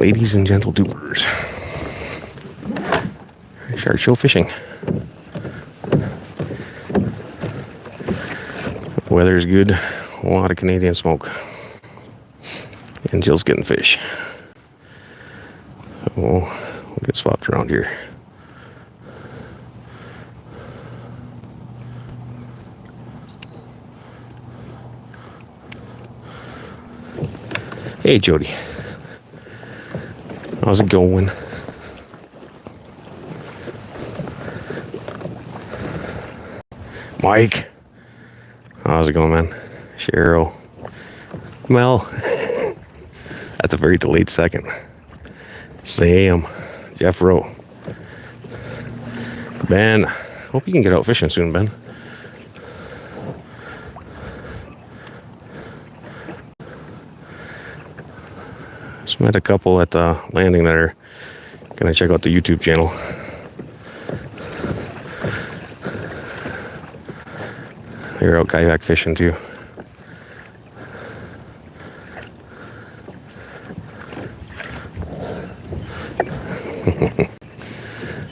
Ladies and gentle dupers. Shart show fishing. Weather's good. A lot of Canadian smoke. And Jill's getting fish. So we'll get spots around here. Hey, Jody. How's it going? Mike. How's it going, man? Cheryl. Mel. That's a very delayed second. Sam. Jeff Rowe. Ben. Hope you can get out fishing soon, Ben. Just met a couple at the landing that are gonna check out the YouTube channel. They're out kayak fishing too.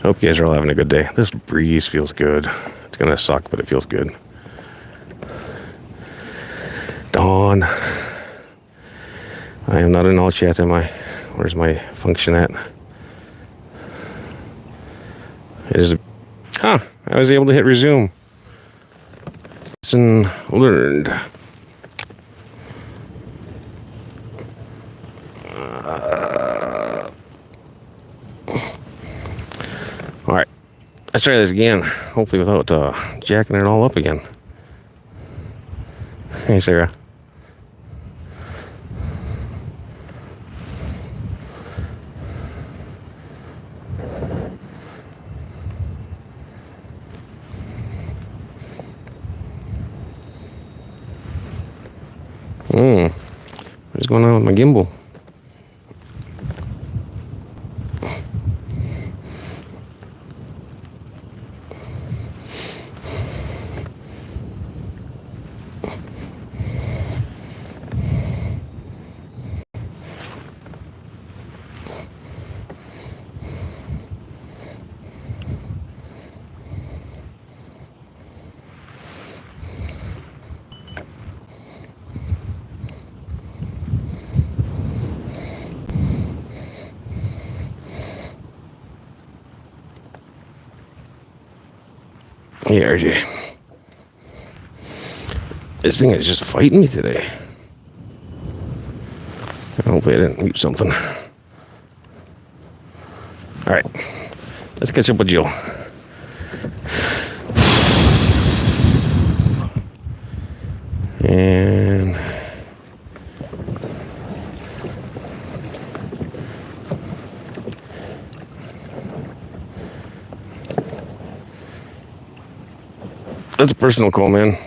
Hope you guys are all having a good day. This breeze feels good. It's gonna suck, but it feels good. Dawn. I am not in all chat, am I? Where's my function at? It is. I was able to hit resume. Lesson learned. All right, let's try this again. Hopefully without jacking it all up again. Hey, Sarah. What's going on with my gimbal? Hey, RJ. This thing is just fighting me today. Hopefully I didn't mute something. Alright. Let's catch up with Jill. And that's a personal call, man.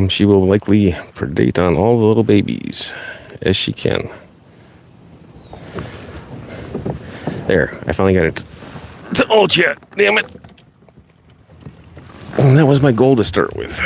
She will likely predate on all the little babies as she can. There, I finally got it. Oh, chat, damn it. And that was my goal to start with.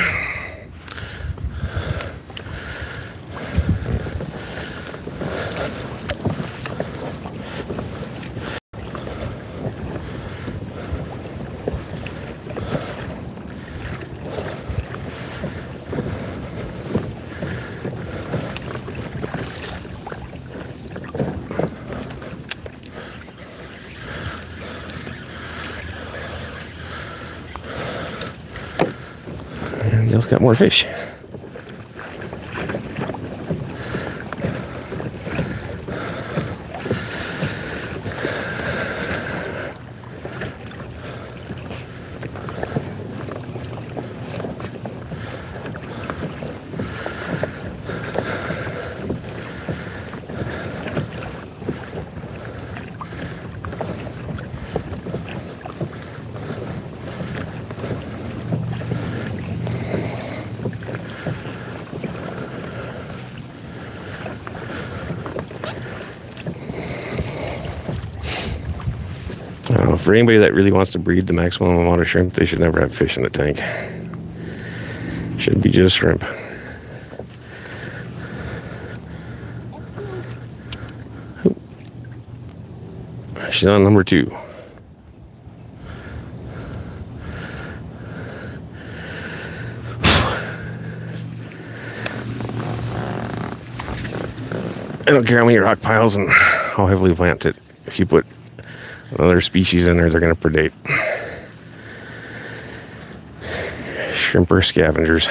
Jill's got more fish. For anybody that really wants to breed the maximum amount of shrimp, they should never have fish in the tank. Should be just shrimp. She's on number 2. I don't care how many rock piles and how heavily planted. If you put another species in there, they're going to predate. Shrimp are scavengers.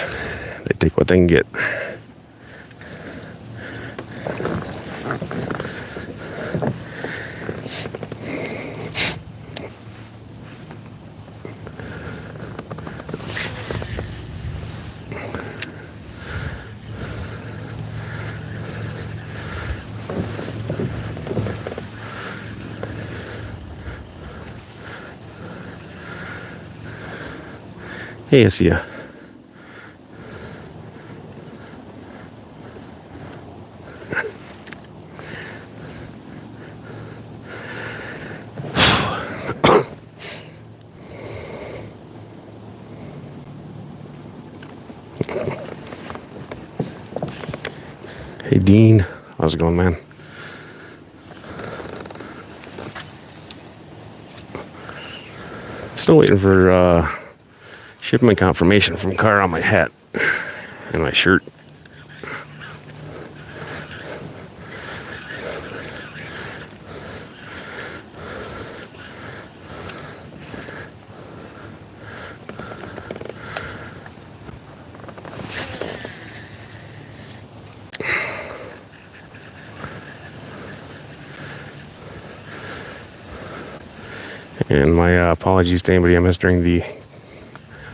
They take what they can get. Hey, I see ya. Hey, Dean. How's it going, man? Still waiting for shipment confirmation from car on my hat and my shirt. And my apologies to anybody I missed during the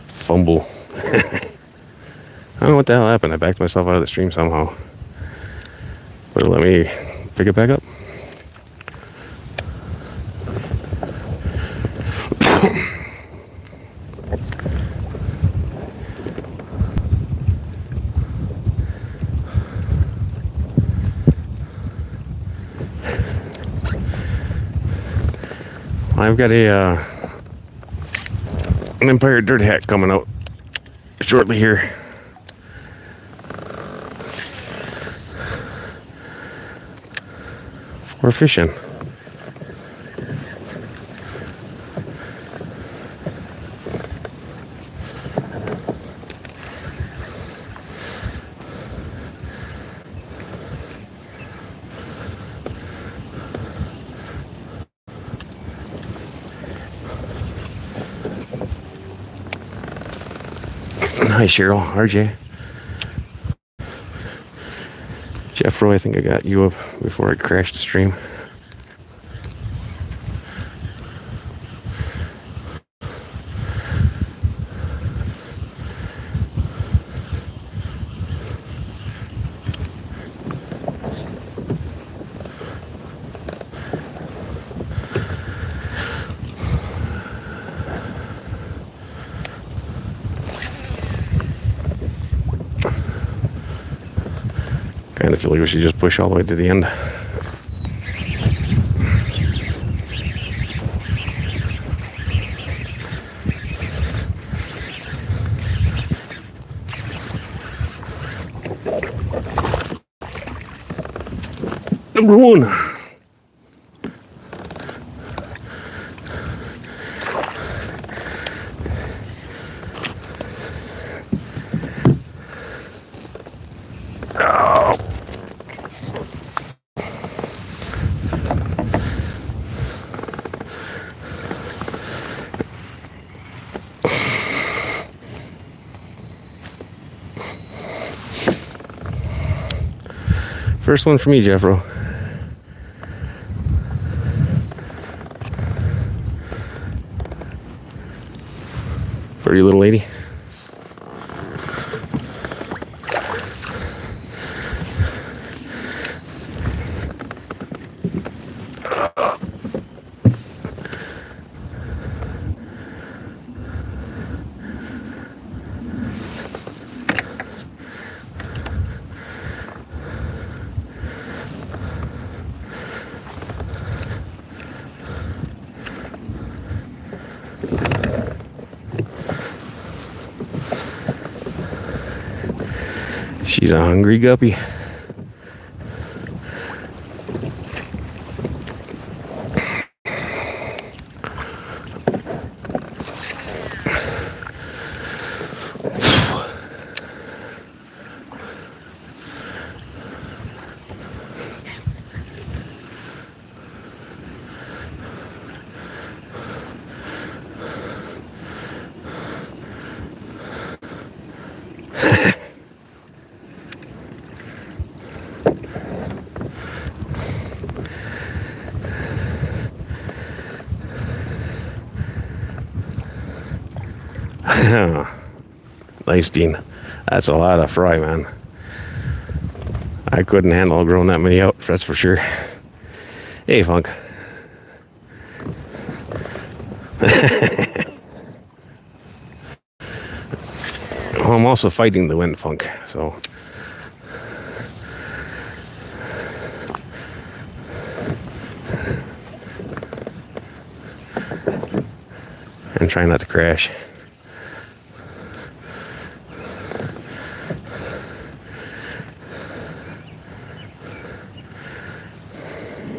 fumble. I don't know what the hell happened. I backed myself out of the stream somehow. But let me pick it back up. I've got an Empire dirt hat coming out shortly here. For fishing. Hi, Cheryl, RJ. Jeffro, I think I got you up before I crashed the stream. Kind of feel like we should just push all the way to the end. Number 1. First one for me, Jeffro. Pretty little lady. She's a hungry guppy. Nice, Dean. That's a lot of fry, man. I couldn't handle growing that many out, that's for sure. Hey, Funk. Well, I'm also fighting the wind, Funk, so. And trying not to crash.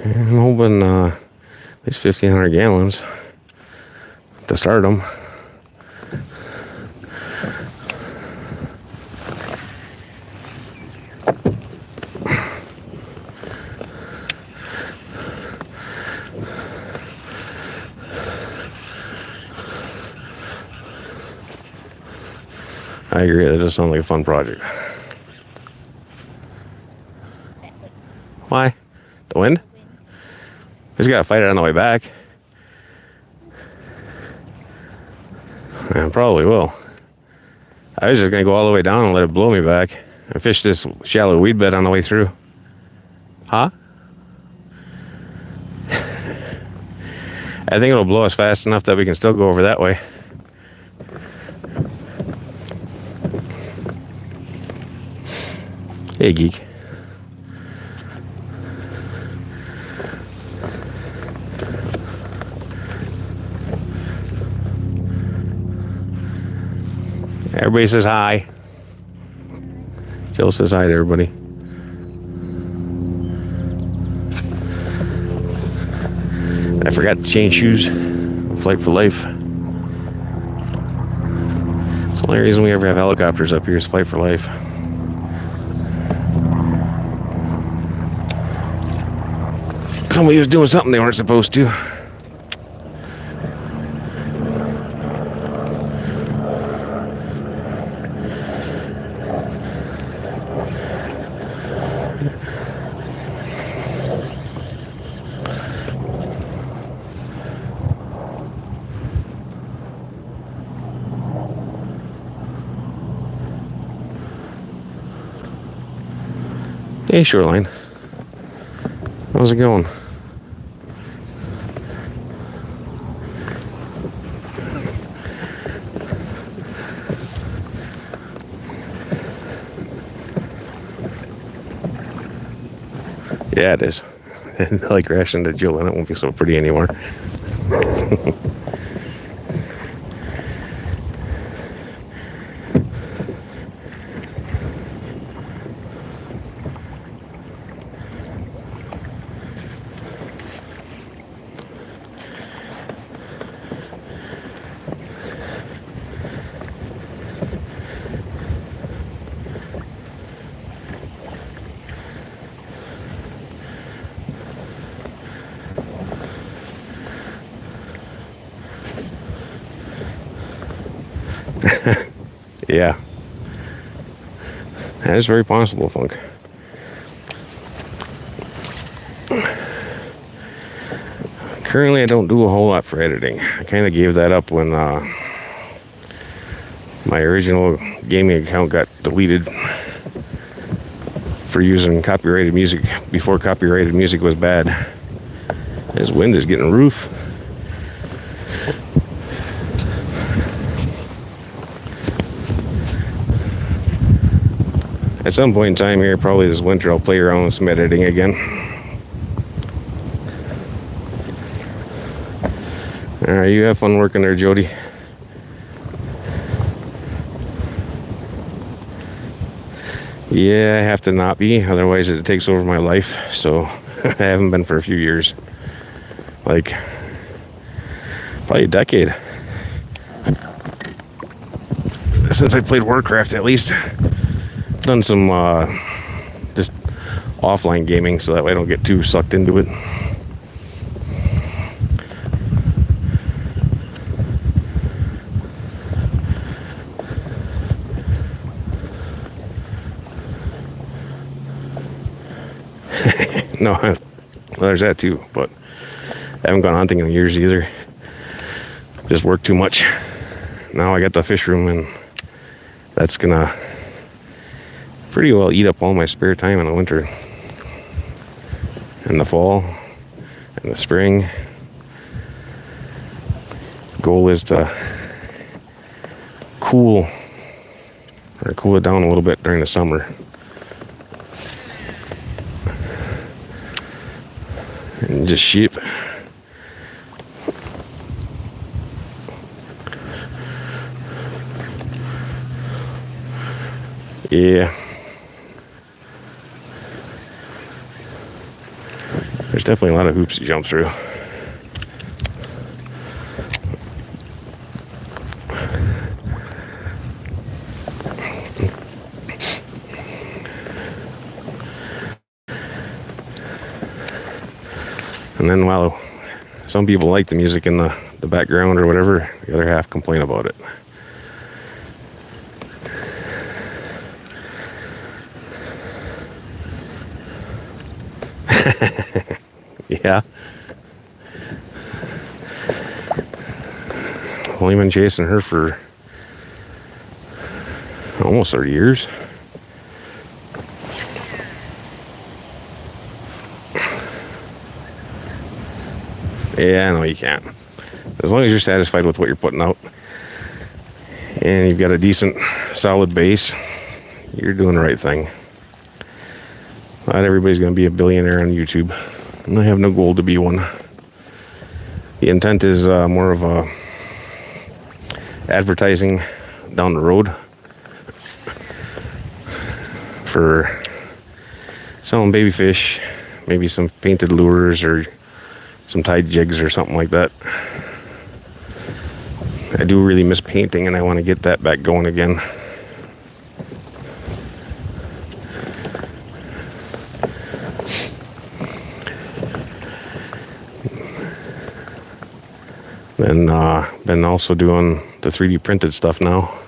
I'm hoping at least 1,500 gallons to start them. I agree, that does sound like a fun project. Why? The wind? He's got to fight it on the way back. I probably will. I was just going to go all the way down and let it blow me back and fish this shallow weed bed on the way through. Huh? I think it'll blow us fast enough that we can still go over that way. Hey, geek. Everybody says hi. Jill says hi to everybody. I forgot to change shoes. Flight for life. It's the only reason we ever have helicopters up here is flight for life. Somebody was doing something they weren't supposed to. Hey, Shoreline. How's it going? Yeah, it is. I like crashing into Jill and it won't be so pretty anymore. Yeah. That is very possible, Funk. Currently, I don't do a whole lot for editing. I kind of gave that up when my original gaming account got deleted for using copyrighted music before copyrighted music was bad. This wind is getting roof. At some point in time here, probably this winter, I'll play around with some editing again. Alright, you have fun working there, Jody. Yeah, I have to not be, otherwise it takes over my life. So I haven't been for a few years. Like, probably a decade. Since I played Warcraft, at least. Done some just offline gaming so that way I don't get too sucked into it. No, well, there's that too, but I haven't gone hunting in years either. Just work too much. now I got the fish room, and that's gonna pretty well eat up all my spare time in the winter. In the fall and the spring, goal is to cool it down a little bit during the summer. And just sheep. Yeah. There's definitely a lot of hoops to jump through. And then while some people like the music in the background or whatever, the other half complain about it. Yeah. Only been chasing her for almost 30 years. Yeah, no, you can't. As long as you're satisfied with what you're putting out and you've got a decent, solid base, you're doing the right thing. Not everybody's going to be a billionaire on YouTube, and I have no goal to be one. The intent is more of a advertising down the road for selling baby fish, maybe some painted lures or some tied jigs or something like that. I do really miss painting, and I want to get that back going again. Then been also doing the 3D printed stuff now.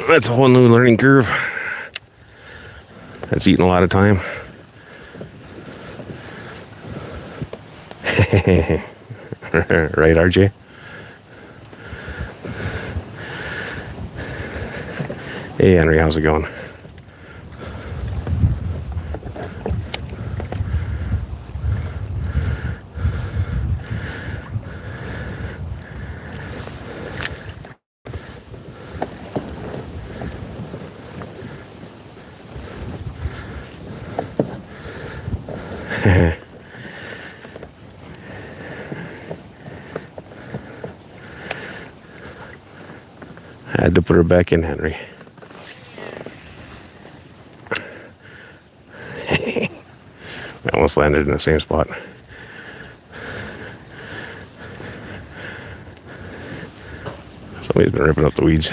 That's a whole new learning curve. That's eating a lot of time. Right, RJ? Hey, Henry, how's it going? Had to put her back in, Henry. I almost landed in the same spot. Somebody's been ripping up the weeds.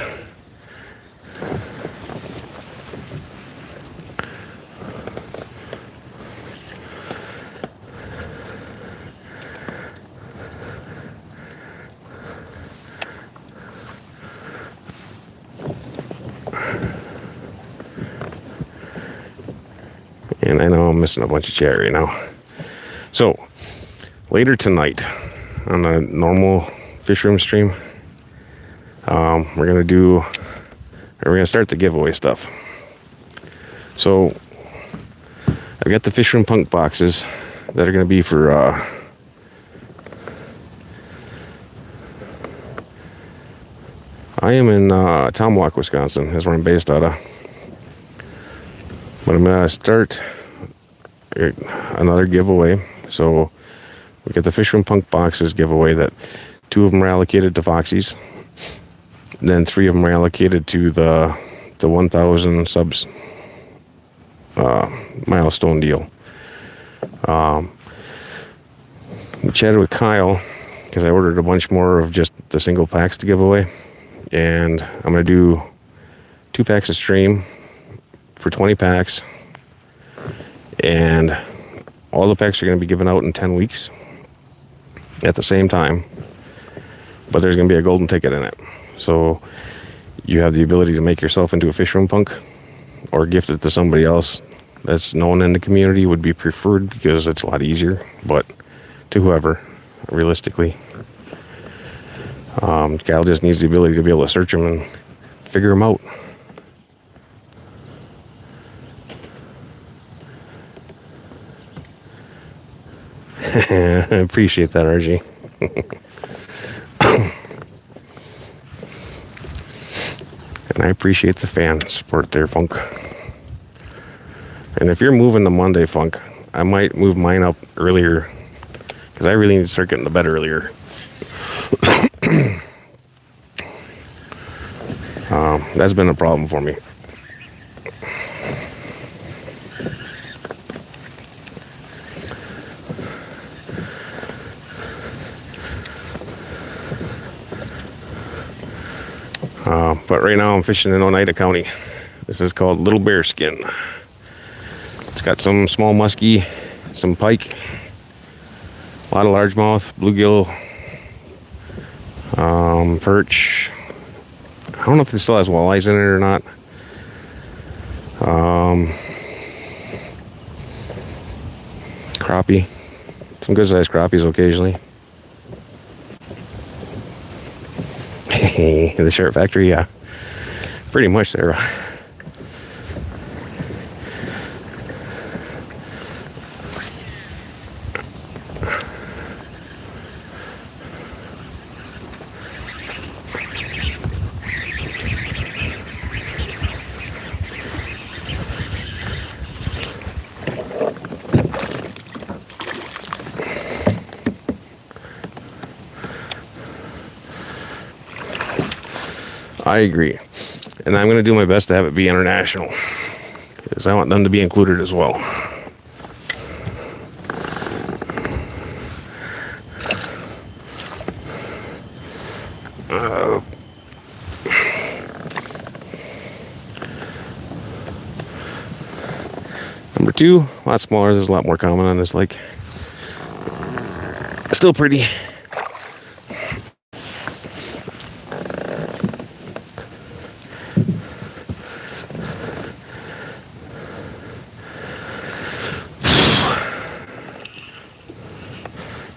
And I know I'm missing a bunch of chat right now. So, later tonight, on the normal fish room stream, we're gonna start the giveaway stuff. So, I've got the fish room punk boxes that are gonna be for I am in Tomahawk, Wisconsin, is where I'm based out of. But I'm gonna start another giveaway. So we get the Fish Room Punk boxes giveaway that 2 of them are allocated to Foxies. Then 3 of them are allocated to the 1,000 subs milestone deal. We chatted with Kyle because I ordered a bunch more of just the single packs to give away. And I'm gonna do 2 packs of stream for 20 packs, and all the packs are going to be given out in 10 weeks at the same time, but there's going to be a golden ticket in it. So you have the ability to make yourself into a fish room punk or gift it to somebody else that's known in the community would be preferred because it's a lot easier, but to whoever, realistically. Cal just needs the ability to be able to search them and figure them out. I appreciate that, RG. And I appreciate the fan support there, Funk. And if you're moving to Monday, Funk, I might move mine up earlier, because I really need to start getting to bed earlier. That's been a problem for me. But right now I'm fishing in Oneida County. This is called Little Bear Skin. It's got some small muskie, some pike, a lot of largemouth, bluegill, perch. I don't know if this still has walleyes in it or not. Crappie, some good sized crappies occasionally. The Shart factory, yeah, pretty much there. I agree. And I'm going to do my best to have it be international, because I want them to be included as well. Number 2, a lot smaller. There's a lot more common on this lake. Still pretty.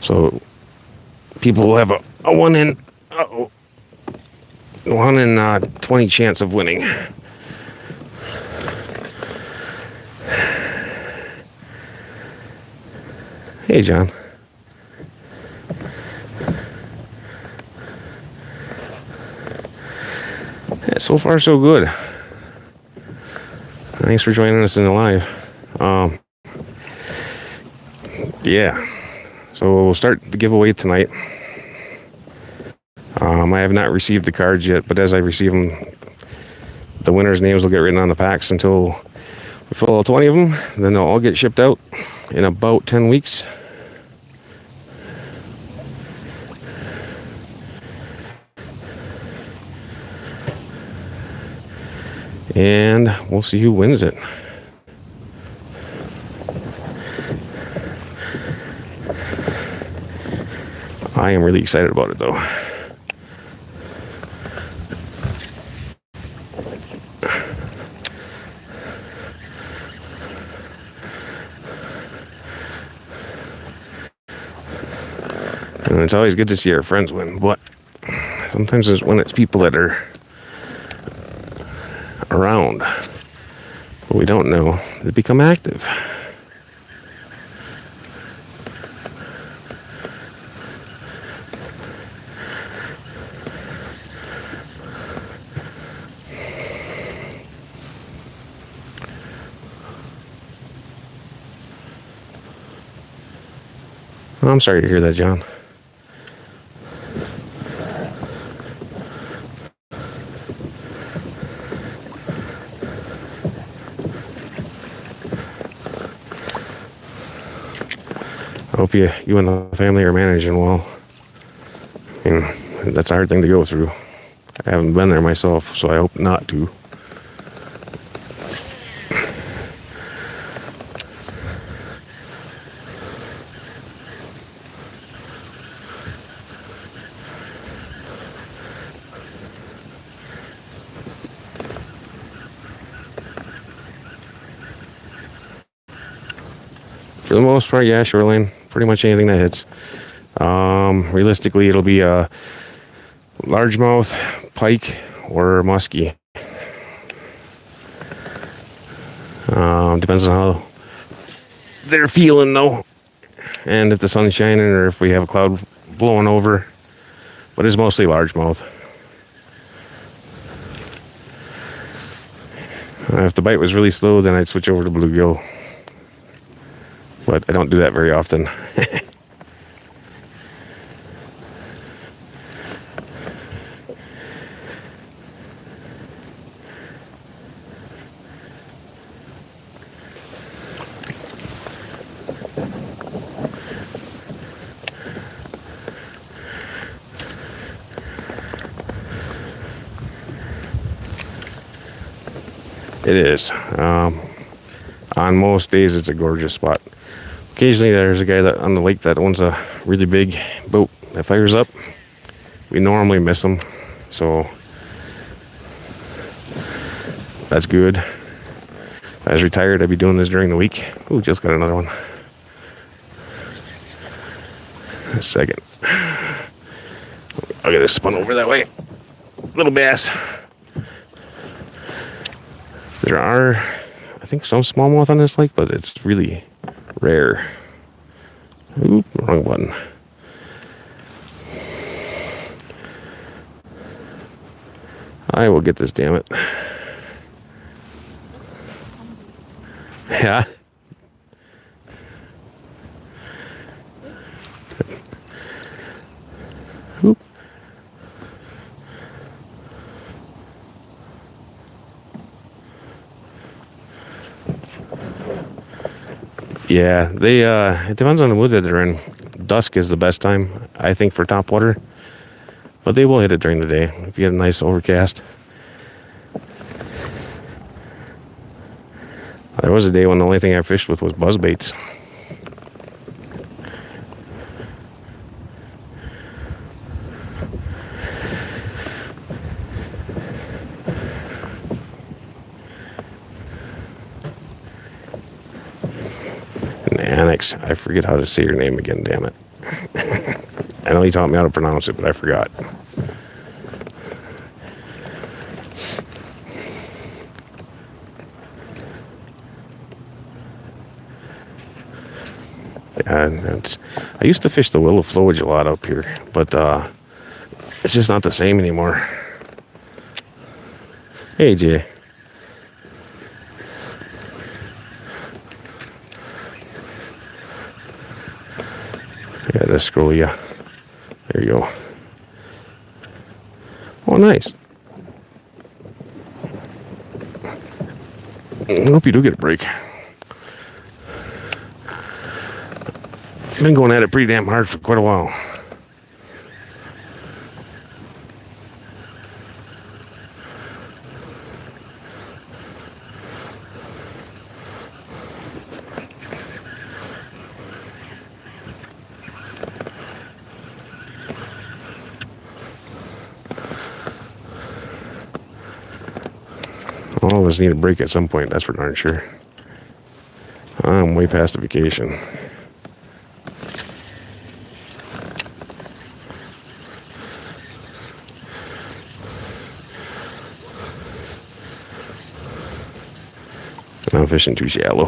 So people will have a 1 in 20 chance of winning. Hey, John. Yeah, so far so good. Thanks for joining us in the live. Yeah. So we'll start the giveaway tonight. I have not received the cards yet, but as I receive them, the winners' names will get written on the packs until we fill all 20 of them. Then they'll all get shipped out in about 10 weeks. And we'll see who wins it. I am really excited about it, though. And it's always good to see our friends win, but sometimes it's when it's people that are around, but we don't know, they become active. I'm sorry to hear that, John. I hope you and the family are managing well. I mean, that's a hard thing to go through. I haven't been there myself, so I hope not to. For the most part, yeah, shoreline. Pretty much anything that hits. Realistically, it'll be a largemouth, pike, or muskie. Depends on how they're feeling though, and if the sun's shining or if we have a cloud blowing over. But it's mostly largemouth. If the bite was really slow, then I'd switch over to bluegill. But I don't do that very often. It is. On most days, it's a gorgeous spot. Occasionally, there's a guy that on the lake that owns a really big boat that fires up. We normally miss him, so that's good. If I was retired, I'd be doing this during the week. Ooh, just got another one. A second. I'll get it spun over that way. Little bass. There are, I think, some smallmouth on this lake, but it's really rare. Oop, wrong button. I will get this, damn it. Yeah. Oop. Yeah, they it depends on the mood that they're in. Dusk is the best time, I think, for topwater. But they will hit it during the day if you get a nice overcast. There was a day when the only thing I fished with was buzzbaits. Annex. I forget how to say your name again, damn it. I know you taught me how to pronounce it, but I forgot. Yeah, I used to fish the willow flowage a lot up here, but it's just not the same anymore. Hey, Jay. Yeah, that's scroll, yeah. There you go. Oh, nice. I hope you do get a break. I've been going at it pretty damn hard for quite a while. All of us need a break at some point, that's for darn sure. I'm way past the vacation. I'm fishing too shallow.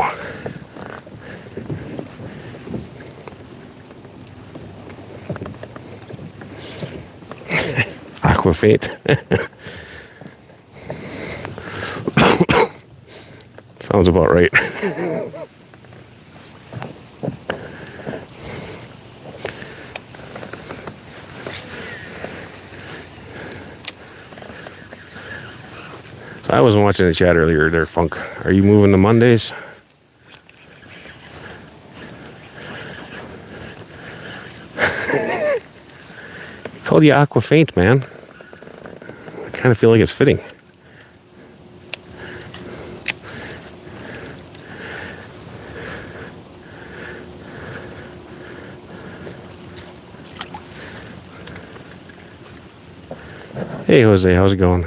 Aquafate. Sounds about right. So I wasn't watching the chat earlier there, Funk. Are you moving to Mondays? Called you Aquafate, man. I kind of feel like it's fitting. Hey, Jose, how's it going?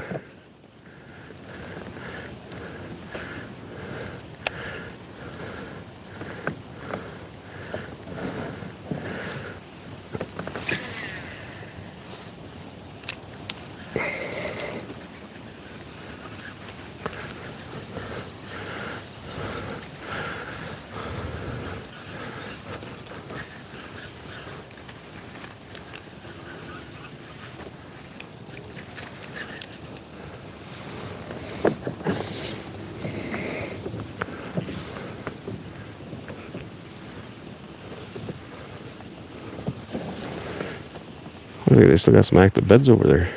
Looks like they still got some active beds over there.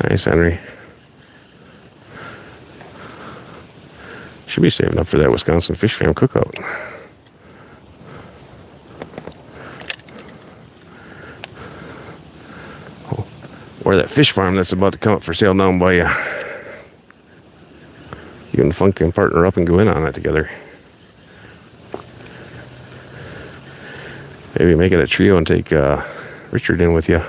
Nice, Henry. Should be saving up for that Wisconsin Fish Fam cookout. Oh, or that fish farm that's about to come up for sale down by you. You and Funk can partner up and go in on it together. Maybe make it a trio and take Richard in with you.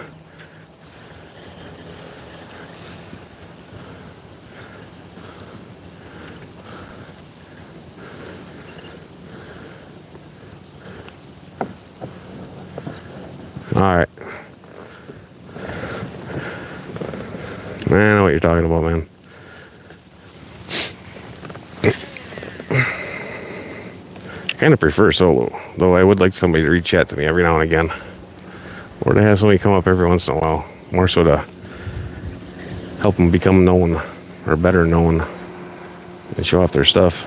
Alright. I know what you're talking about, man. I kind of prefer solo, though I would like somebody to reach out to me every now and again. Or to have somebody come up every once in a while. More so to help them become known, or better known, and show off their stuff.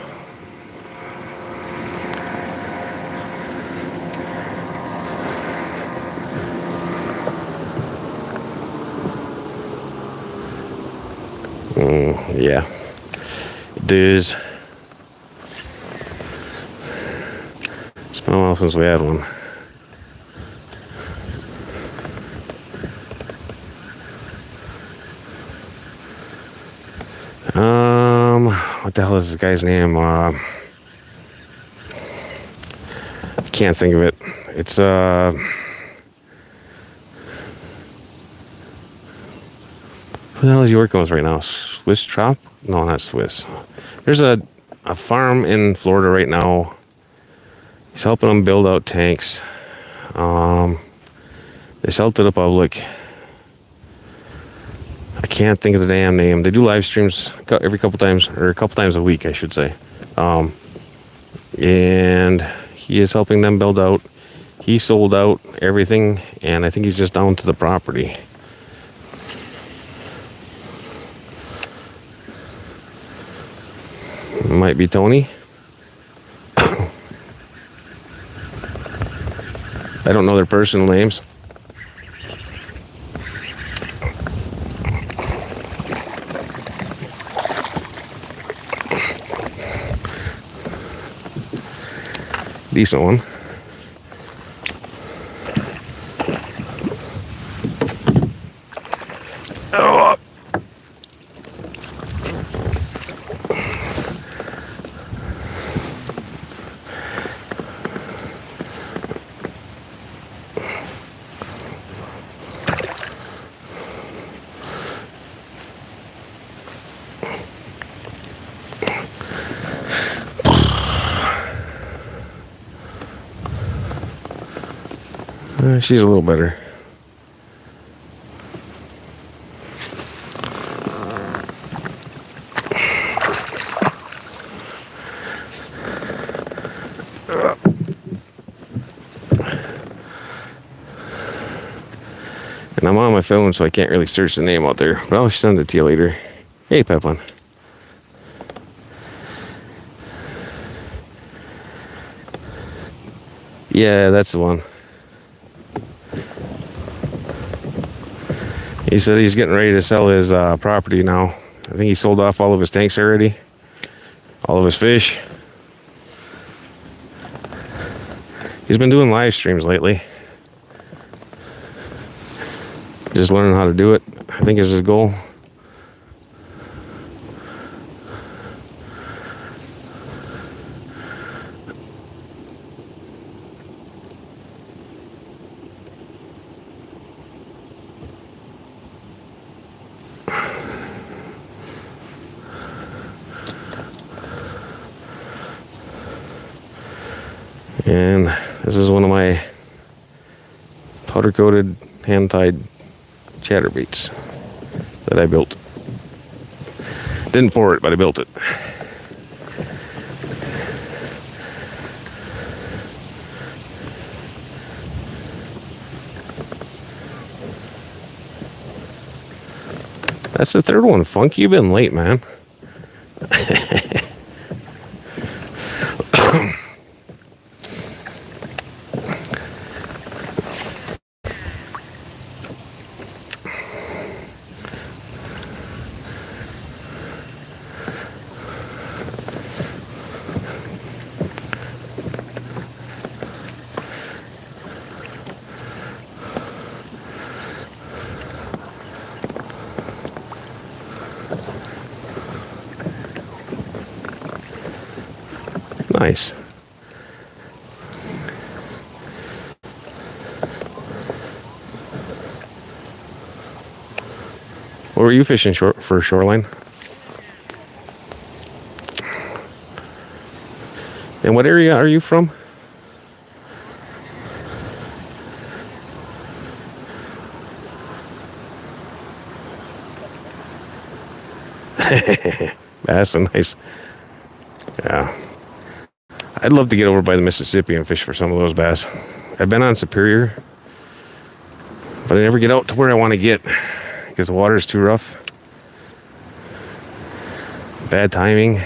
Yeah, it is. It's been a while since we had one. What the hell is this guy's name? I can't think of it. It's who the hell is he working with right now? Swiss Trop? No, not Swiss. There's a farm in Florida right now. He's helping them build out tanks. They sell to the public. I can't think of the damn name. They do live streams every couple times, or a couple times a week, I should say. And he is helping them build out. He sold out everything, and I think he's just down to the property. Might be Tony. I don't know their personal names. Decent one. Oh. She's a little better. And I'm on my phone, so I can't really search the name out there. But I'll send it to you later. Hey, Peplin. Yeah, that's the one. He said he's getting ready to sell his property now. I think he sold off all of his tanks already. All of his fish. He's been doing live streams lately. Just learning how to do it, I think, is his goal. And this is one of my powder-coated, hand-tied chatterbaits. that I built. Didn't pour it, but I built it. That's the third one. Funky, you've been late, man. Nice. What were you fishing for shoreline? And what area are you from? That's so nice. Yeah. I'd love to get over by the Mississippi and fish for some of those bass. I've been on Superior, but I never get out to where I want to get because the water is too rough. Bad timing. I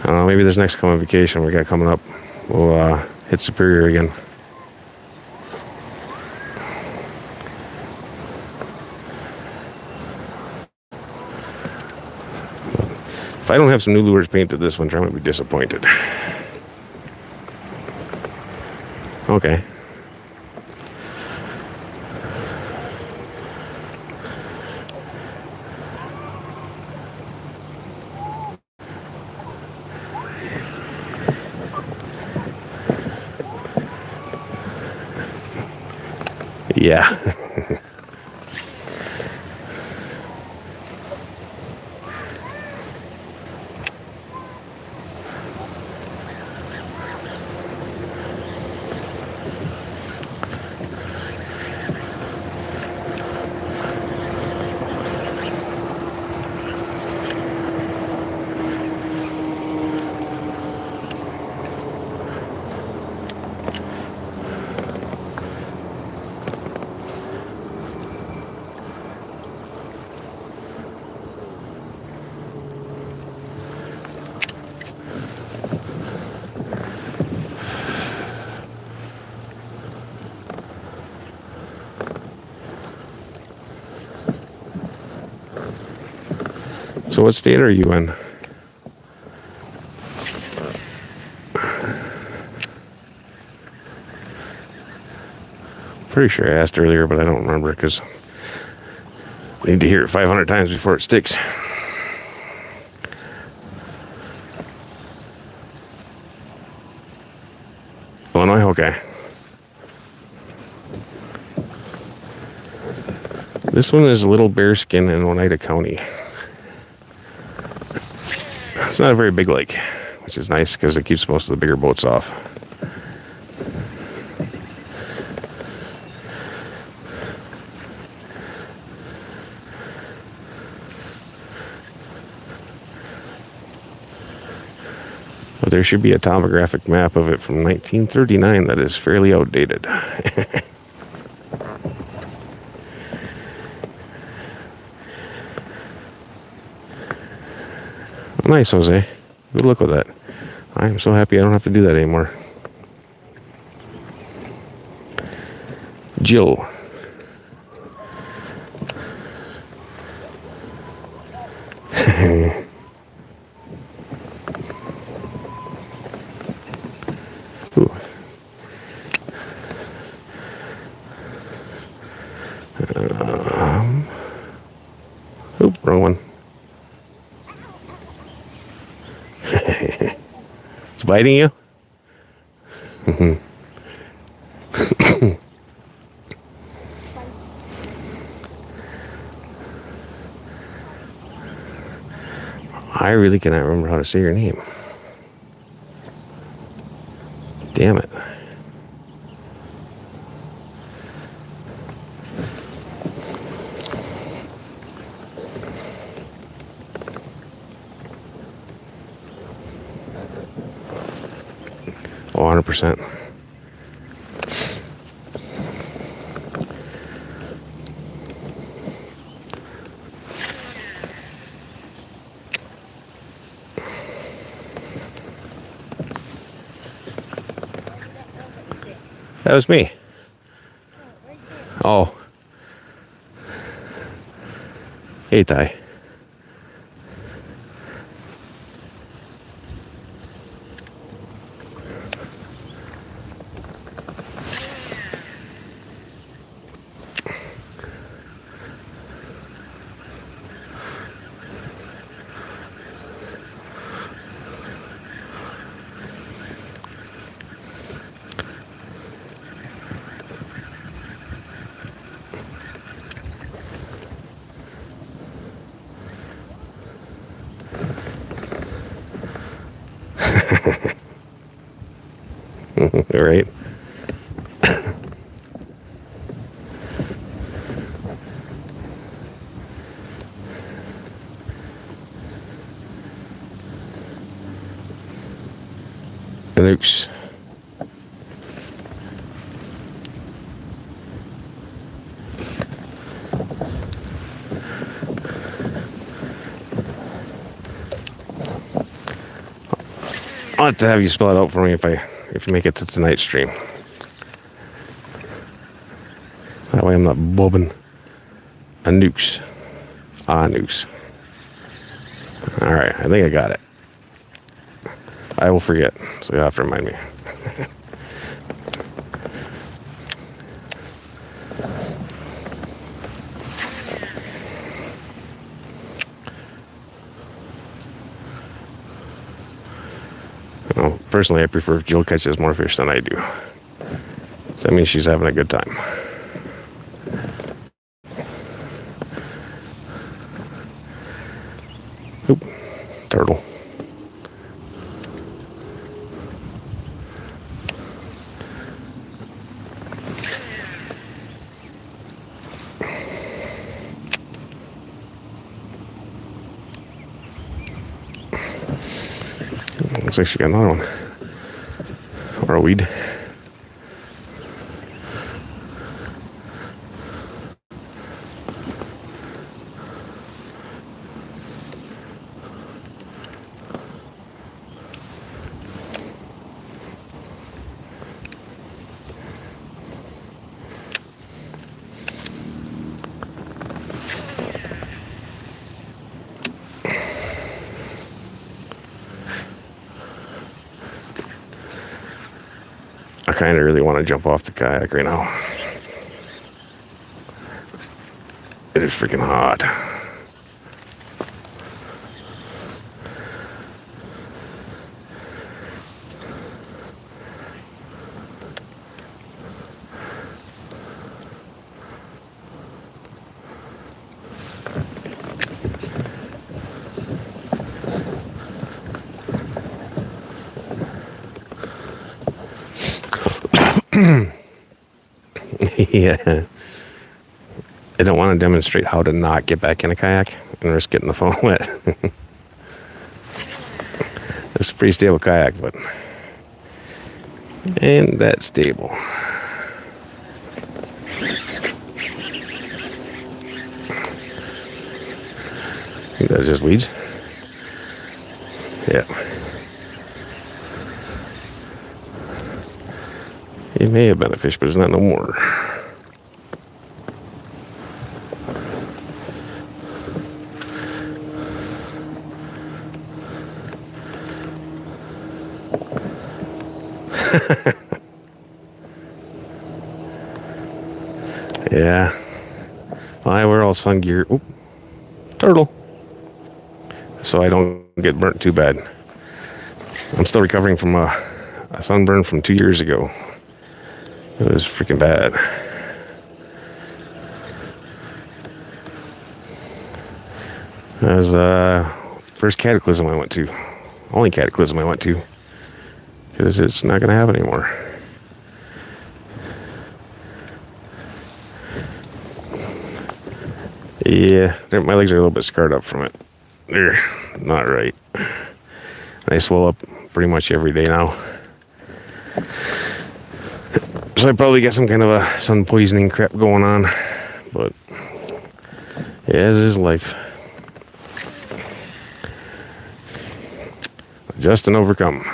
don't know, maybe this next coming vacation we got coming up, we'll hit Superior again. If I don't have some new lures painted this winter, I'm going to be disappointed. Okay. Yeah. So what state are you in? Pretty sure I asked earlier, but I don't remember because I need to hear it 500 times before it sticks. Illinois? Okay. This one is Little Bearskin in Oneida County. It's not a very big lake, which is nice because it keeps most of the bigger boats off. But there should be a topographic map of it from 1939 that is fairly outdated. Nice, Jose. Good luck with that. I am so happy I don't have to do that anymore. Jill. Ooh. Oop, wrong one. It's biting you? I really cannot remember how to say your name. Damn it. 100%. That was me. Oh. Hey, Ty. Right? Nukes. I'll have to have you spell it out for me if you make it to tonight's stream. That way I'm not bobbing. A nukes. Nukes. Alright, I think I got it. I will forget, so you'll have to remind me. Well, personally, I prefer if Jill catches more fish than I do. So that means she's having a good time. Oop, turtle. Looks like she got another one. Or a weed. I kind of really want to jump off the kayak right now. It is freaking hot. Yeah. I don't want to demonstrate how to not get back in a kayak and risk getting the phone wet. It's a pretty stable kayak, but ain't that stable. I think that's just weeds. Yeah. It may have been a fish, but it's not no more. Yeah. Well, we're all sun gear. Oop. Turtle. So I don't get burnt too bad. I'm still recovering from a sunburn from 2 years ago. It was freaking bad. That was first cataclysm I went to. Only cataclysm I went to. Because it's not going to happen anymore. Yeah, my legs are a little bit scarred up from it. They're not right. I swell up pretty much every day now. So I probably got some kind of a sun poisoning crap going on. But yeah, as is life. Adjust and overcome.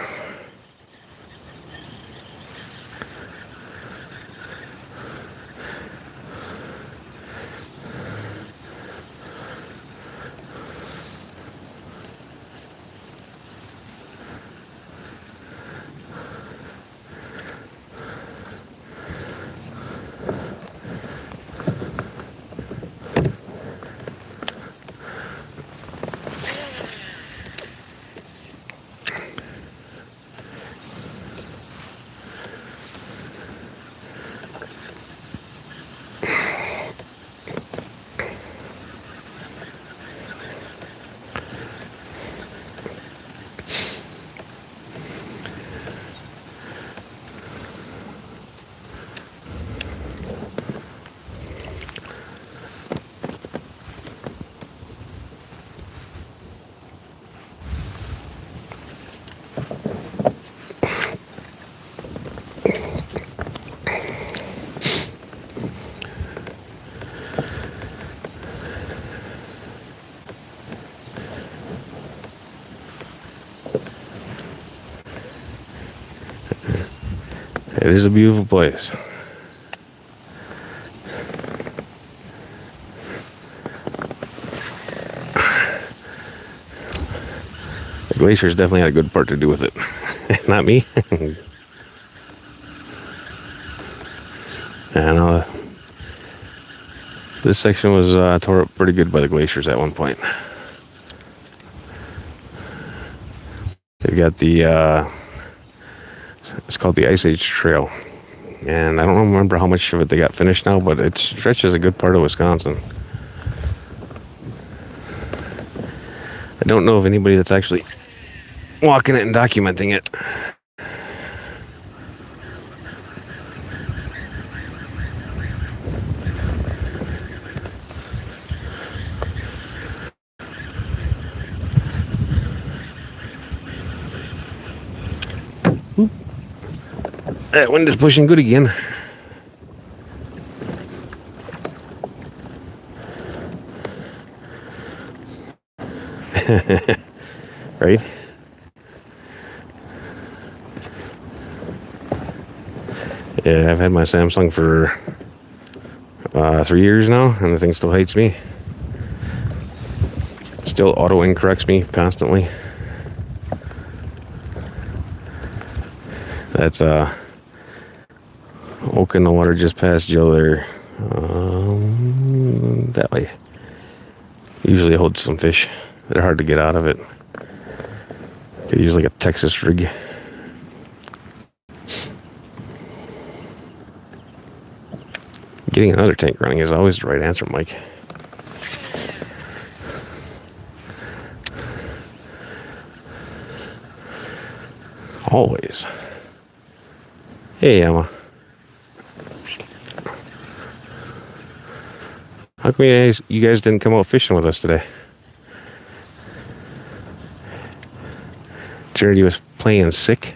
It is a beautiful place. The glacier's definitely had a good part to do with it. Not me. I know. This section was tore up pretty good by the glaciers at one point. They've got the it's called the Ice Age Trail, and I don't remember how much of it they got finished now, but it stretches a good part of Wisconsin. I don't know of anybody that's actually walking it and documenting it. That wind is pushing good again. Right? Yeah, I've had my Samsung for 3 years now, and the thing still hates me. Still auto incorrects me constantly. That's Oak in the water just past Joe there. That way. Usually holds some fish. They're hard to get out of it. Could use like a Texas rig. Getting another tank running is always the right answer, Mike. Always. Hey, Emma. How come you guys didn't come out fishing with us today? Charity was playing sick.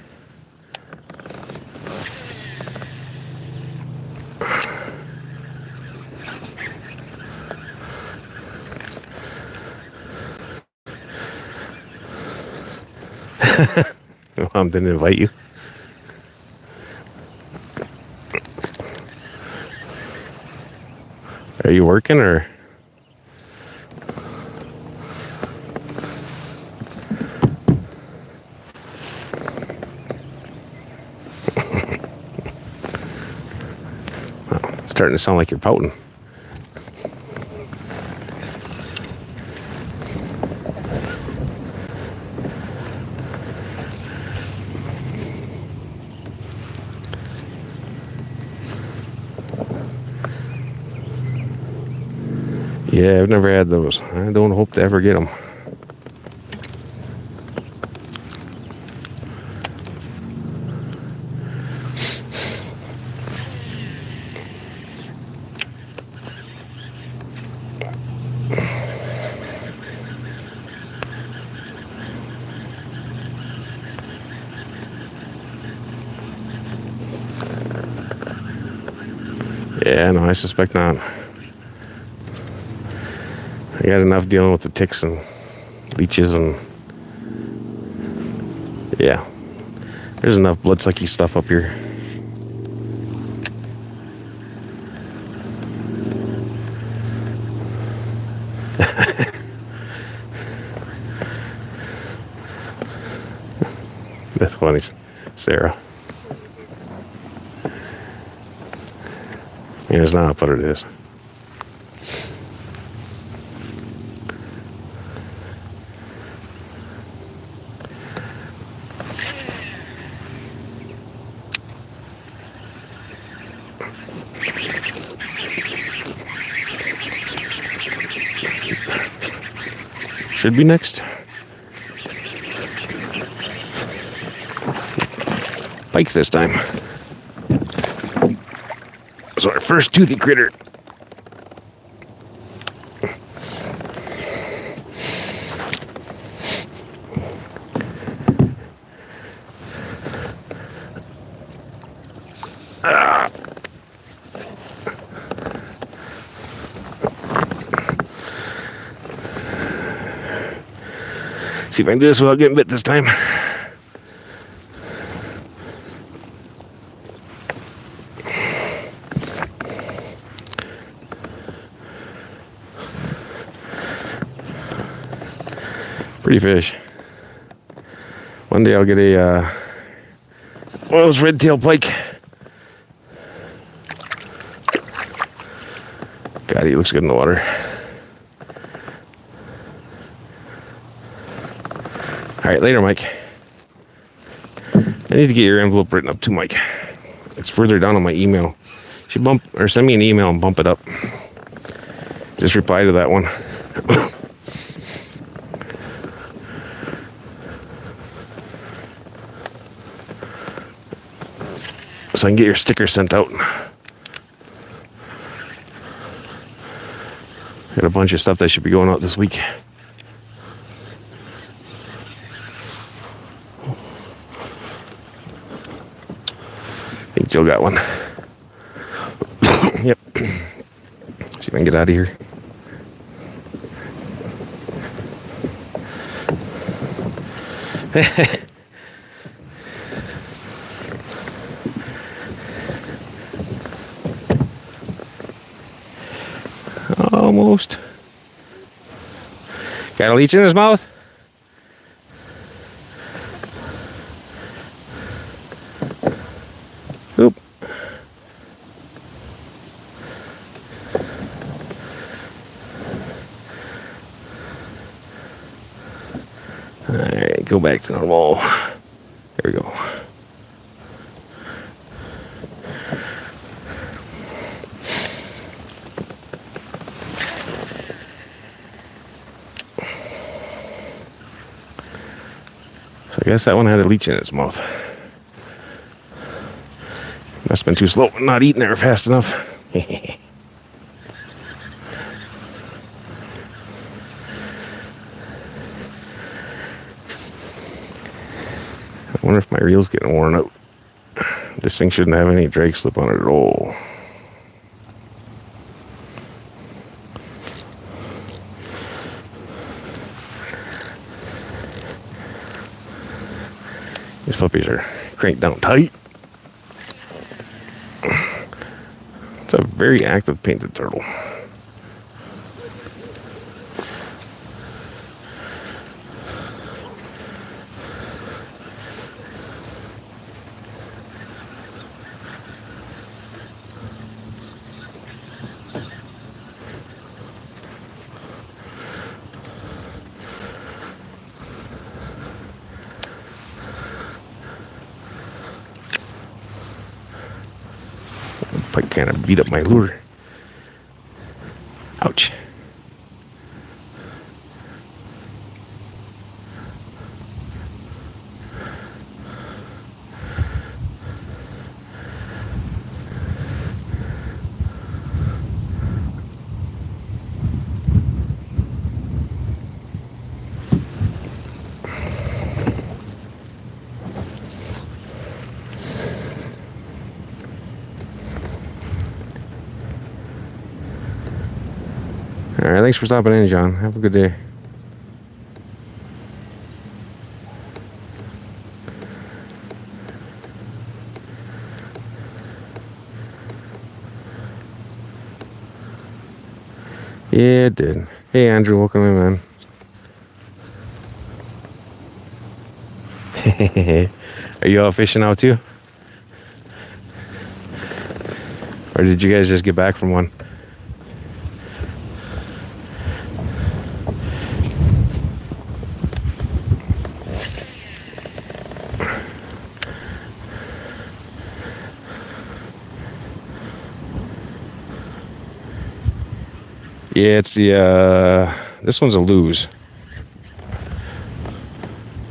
Mom didn't invite you. Are you working or? It's starting to sound like you're pouting. Yeah, I've never had those. I don't hope to ever get them. Yeah, no, I suspect not. I got enough dealing with the ticks and leeches and yeah. There's enough bloodsucky stuff up here. That's funny, Sarah. I mean, it's not, but it is. Should be next. Pike this time. So our first toothy critter. See if I can do this without getting bit this time. Pretty fish. One day I'll get a one of those red-tailed pike. God, he looks good in the water. All right, later, Mike. I need to get your envelope written up too, Mike. It's further down on my email. You should bump or send me an email and bump it up. Just reply to that one. So I can get your sticker sent out. Got a bunch of stuff that should be going out this week. I think Joe got one. Yep. See if I can get out of here. Almost. Got a leech in his mouth? Oop. Alright, go back to normal. There we go. So I guess that one had a leech in its mouth. Must have been too slow, not eating there fast enough. I wonder if my reel's getting worn out. This thing shouldn't have any drag slip on it at all. These flippies are cranked down tight. It's a very active painted turtle. Pike kind of beat up my lure. Ouch. All right, thanks for stopping in, John. Have a good day. Yeah, it did. Hey, Andrew, welcome in, man. Are you all fishing out too? Or did you guys just get back from one? Yeah, it's the, this one's a lose.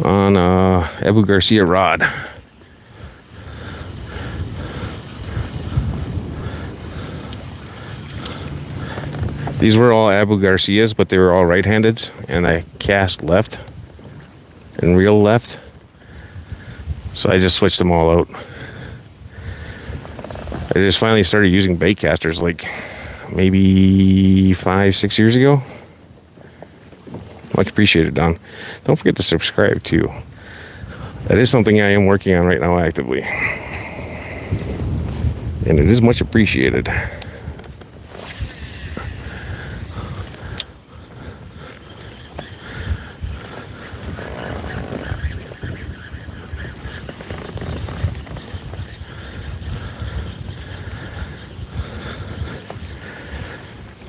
On Abu Garcia rod. These were all Abu Garcias, but they were all right-handed, and I cast left and reel left. So I just switched them all out. I just finally started using bait casters like maybe 5-6 years ago. Much appreciated, Don. Don't forget to subscribe too. That is something I am working on right now actively, and it is much appreciated.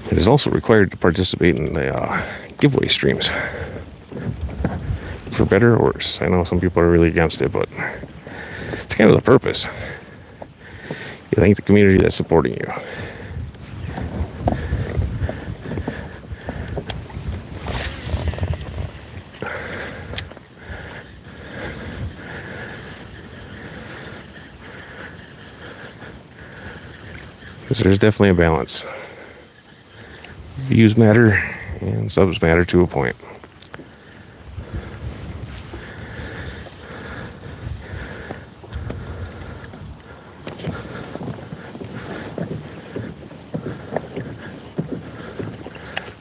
It is also required to participate in the giveaway streams. For better or worse. I know some people are really against it, but it's kind of the purpose. You thank the community that's supporting you. Because there's definitely a balance. Views matter and subs matter to a point.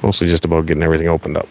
Mostly just about getting everything opened up.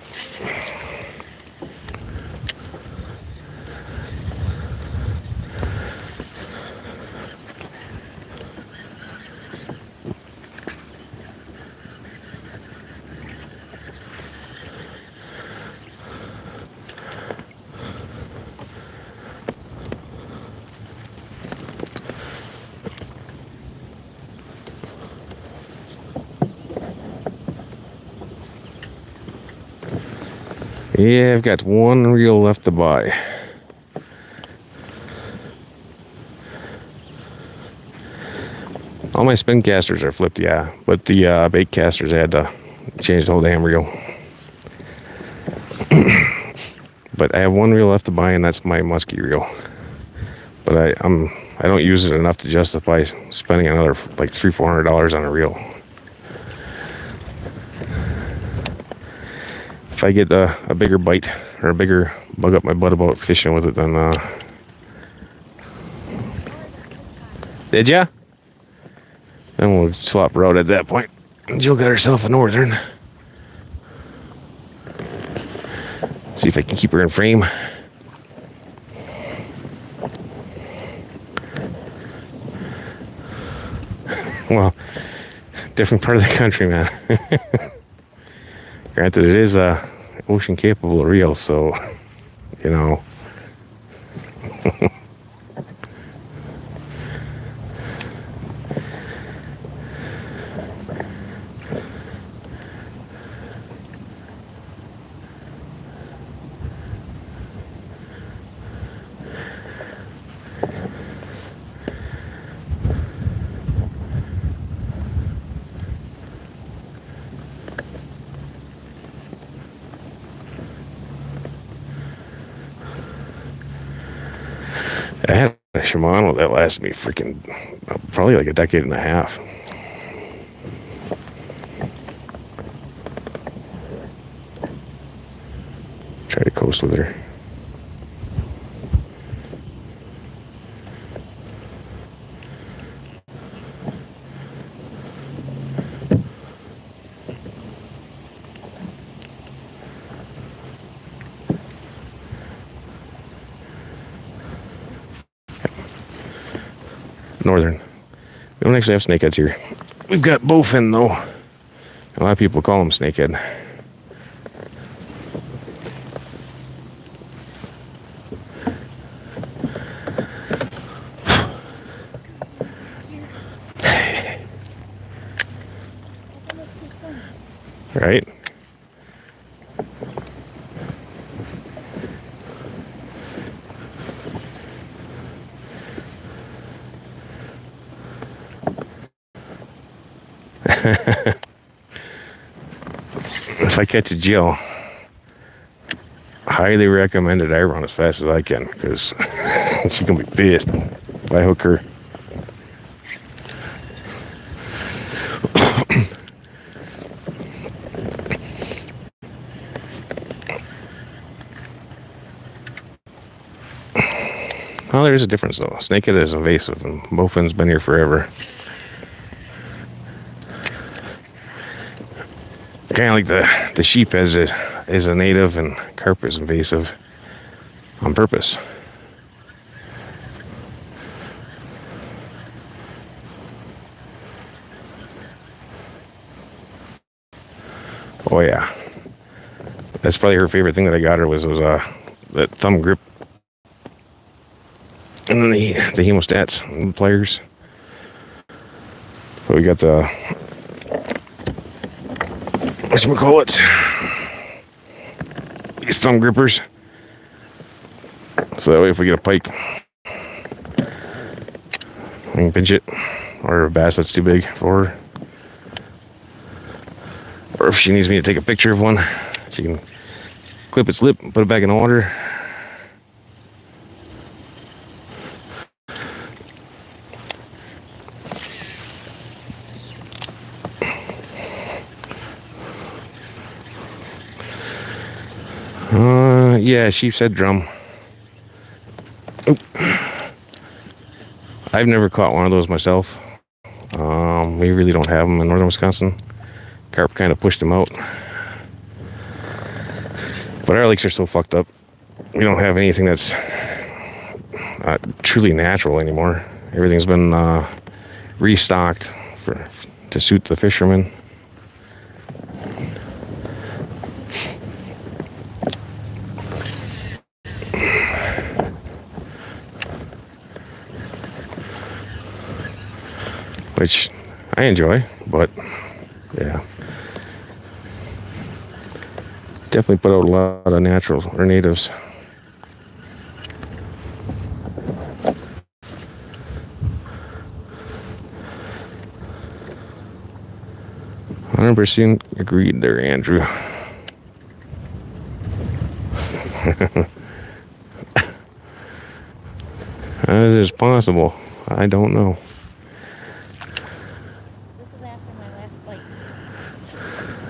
Yeah, I've got one reel left to buy. All my spin casters are flipped, yeah. But the bait casters, I had to change the whole damn reel. But I have one reel left to buy, and that's my musky reel. But I don't use it enough to justify spending another like $300-400 on a reel. If I get a bigger bite or a bigger bug up my butt about fishing with it, then did ya? Then we'll swap route at that point. Jill got herself a northern. See if I can keep her in frame. Well, different part of the country, man. Granted, it is a ocean capable reel, so you know. I had a Shimano that lasted me freaking probably like a decade and a half. Try to coast with her. Northern. We don't actually have snakeheads here. We've got bowfin though. A lot of people call them snakehead. Right? If I catch a Jill, highly recommend that I run as fast as I can, because she's gonna be pissed if I hook her. Well, there is a difference though. Snakehead is invasive, and bowfin's been here forever. Kind of like the sheep is a native, and carp is invasive on purpose. Oh yeah, that's probably her favorite thing that I got her was that thumb grip, and then the hemostats and the pliers. So we got the whatchamacallit, these thumb grippers, so that way if we get a pike, we can pinch it, or a bass that's too big for her, or if she needs me to take a picture of one, she can clip its lip and put it back in the water. Yeah, sheep's head drum. Oop. I've never caught one of those myself. We really don't have them in northern Wisconsin. Carp kind of pushed them out. But our lakes are so fucked up. We don't have anything that's truly natural anymore. Everything's been restocked to suit the fishermen. Which I enjoy, but yeah, definitely put out a lot of natural or natives. %, agreed there, Andrew. That is possible. I don't know.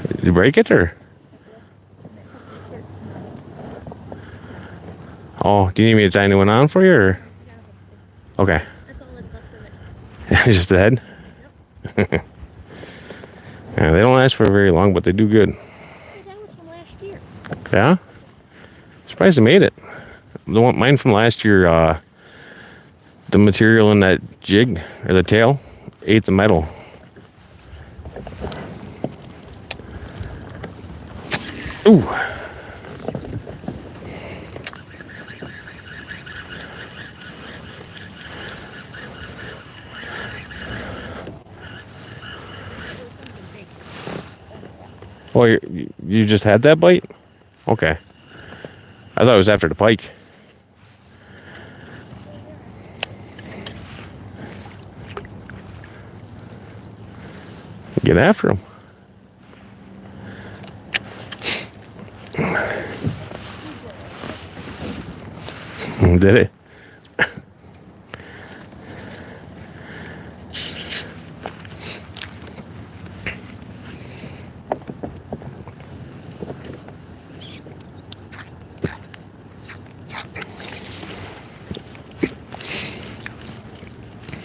Did you break it, or? Oh, do you need me to tie a new one on for you, or? Okay. That's all that's left of it. Just the head? Yep. Yeah, they don't last for very long, but they do good. Hey, that was from last year. Yeah? Surprised they made it. Mine from last year, the material in that jig, or the tail, ate the metal. Ooh. Oh, you just had that bite? Okay. I thought it was after the pike. Get after him. Did it?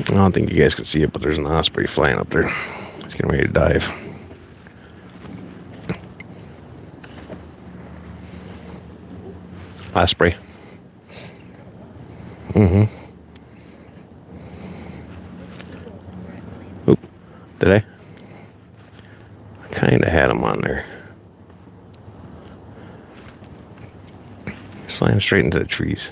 I don't think you guys can see it, but there's an osprey flying up there. He's getting ready to dive. Osprey. Mm-hmm. Did I? Kind of had him on there. He's flying straight into the trees.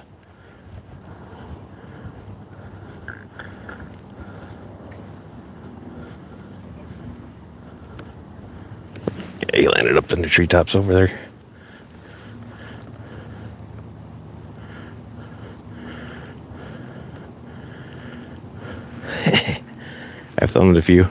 Yeah, he landed up in the treetops over there. I've filmed a few.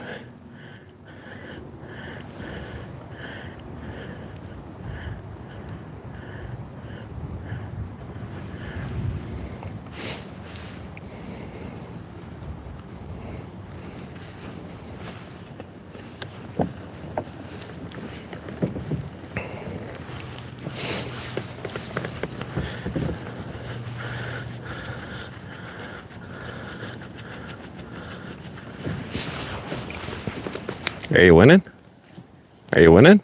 Are you winning? Are you winning?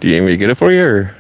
Do you need me to get it for you, or?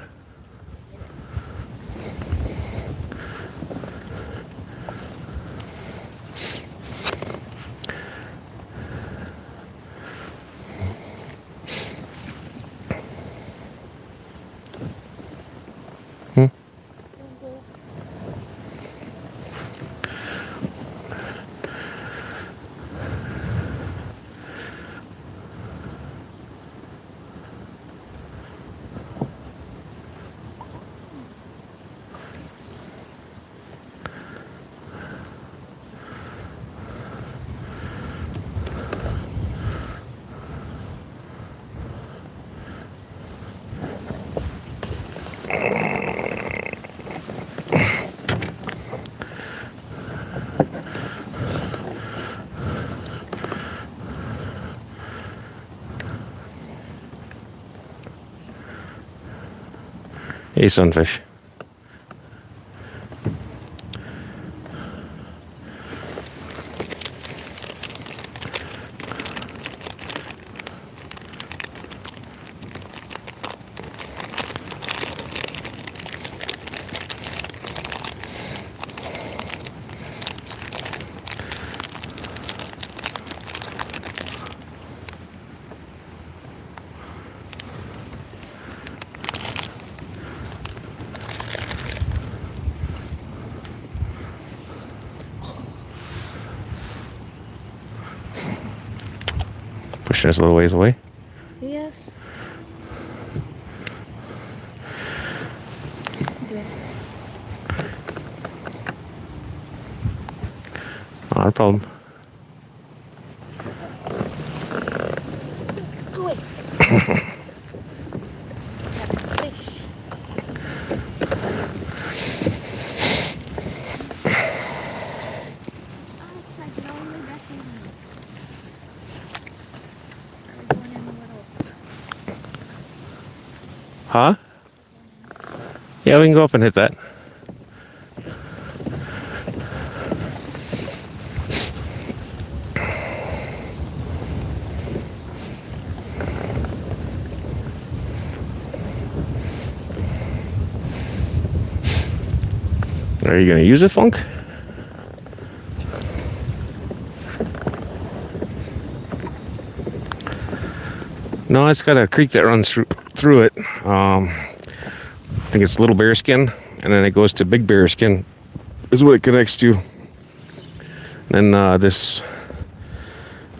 Hey, sunfish. Pushing us a little ways away. Yes. Good. Not a problem. Go away. Fish. Huh? Yeah, we can go up and hit that. Are you going to use it, Funk? No, it's got a creek that runs through it. I think it's Little Bearskin, and then it goes to Big Bearskin, is what it connects to. And then this,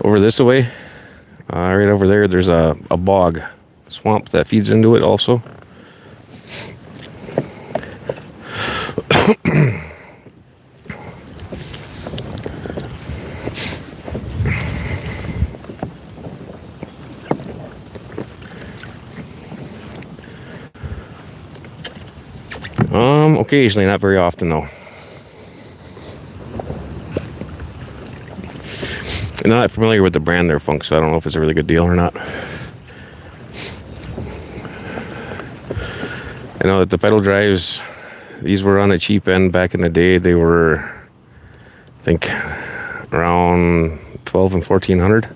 over this way, right over there, there's a bog swamp that feeds into it also. Occasionally, not very often though. I'm not familiar with the brand there, Funk, so I don't know if it's a really good deal or not. I know that the pedal drives, these were on the cheap end back in the day. They were, I think, around 12 and 1400.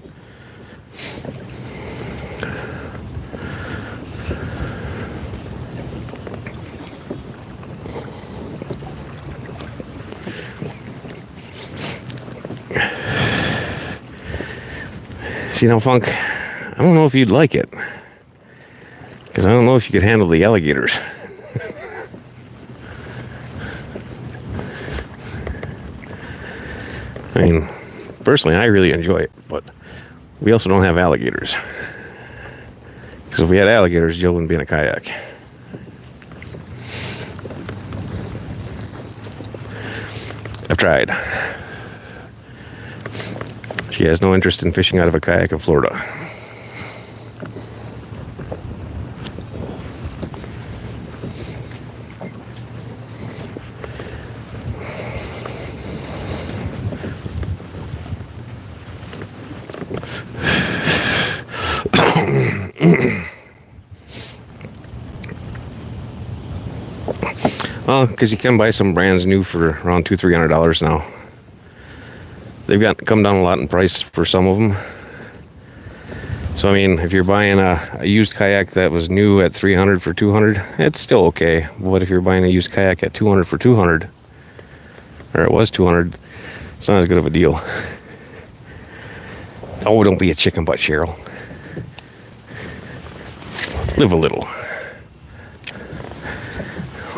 See now, Funk, I don't know if you'd like it, because I don't know if you could handle the alligators. I mean, personally, I really enjoy it, but we also don't have alligators. Because if we had alligators, Jill wouldn't be in a kayak. I've tried. She has no interest in fishing out of a kayak in Florida. Well, because you can buy some brands new for around $200-300 now. They've come down a lot in price for some of them. So I mean, if you're buying a used kayak that was new at $300 for $200, it's still okay. But if you're buying a used kayak at $200 for $200, or it was $200, it's not as good of a deal. Oh, don't be a chicken butt, Cheryl. Live a little.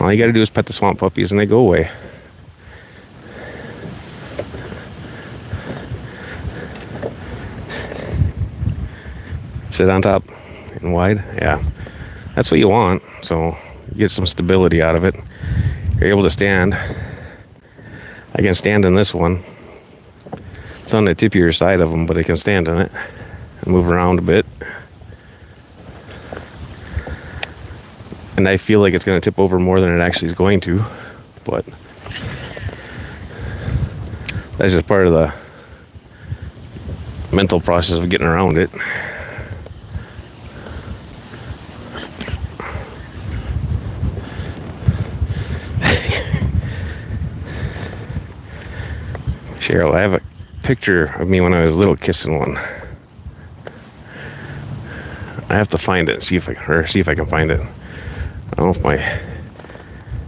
All you gotta do is pet the swamp puppies and they go away. Sit on top and wide. Yeah, that's what you want. So you get some stability out of it. You're able to stand. I can stand in this one. It's on the tippier side of them, but I can stand in it and move around a bit. And I feel like it's going to tip over more than it actually is going to, but that's just part of the mental process of getting around it. Cheryl, I have a picture of me when I was little kissing one. I have to find it and see if I can find it. I don't know if my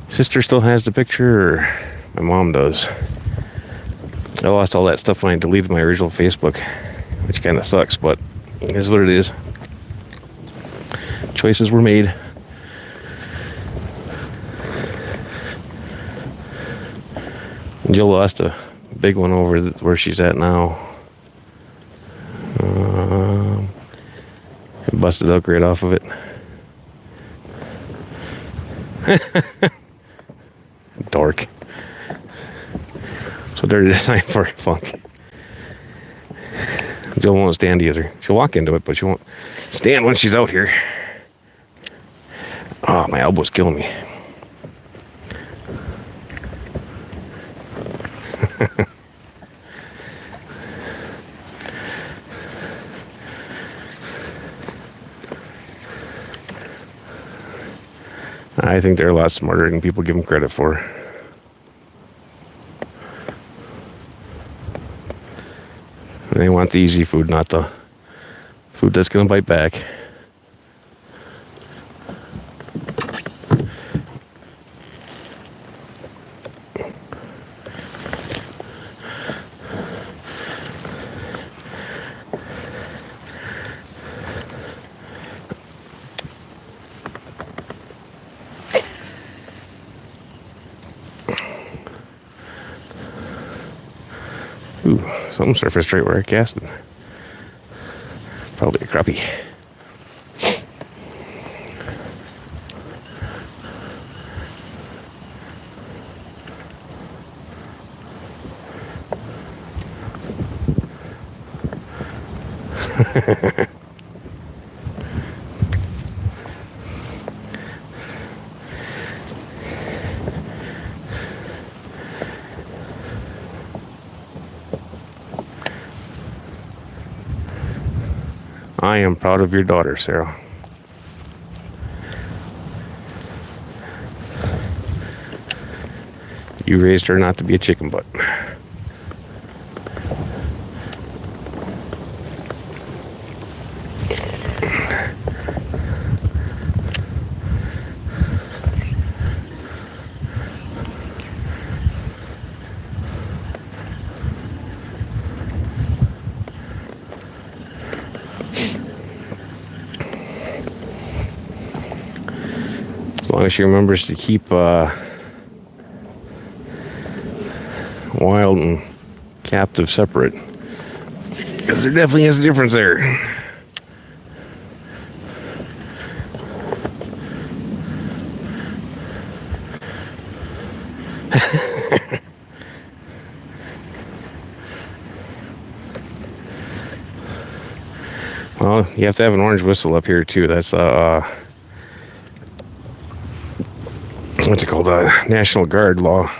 sister still has the picture or my mom does. I lost all that stuff when I deleted my original Facebook, which kind of sucks, but it is what it is. Choices were made. Jill lost a big one over where she's at now. It busted out right off of it. Dork. So they're designed for Funk. Jill won't stand either. She'll walk into it, but she won't stand when she's out here. Oh, my elbow's killing me. I think they're a lot smarter than people give them credit for. They want the easy food, not the food that's going to bite back. Ooh, something surfaced right where I cast it. Probably a crappie. I am proud of your daughter, Sarah. You raised her not to be a chicken butt. As long as she remembers to keep wild and captive separate. Because there definitely is a difference there. Well, you have to have an orange whistle up here too. That's what's it called? National Guard law.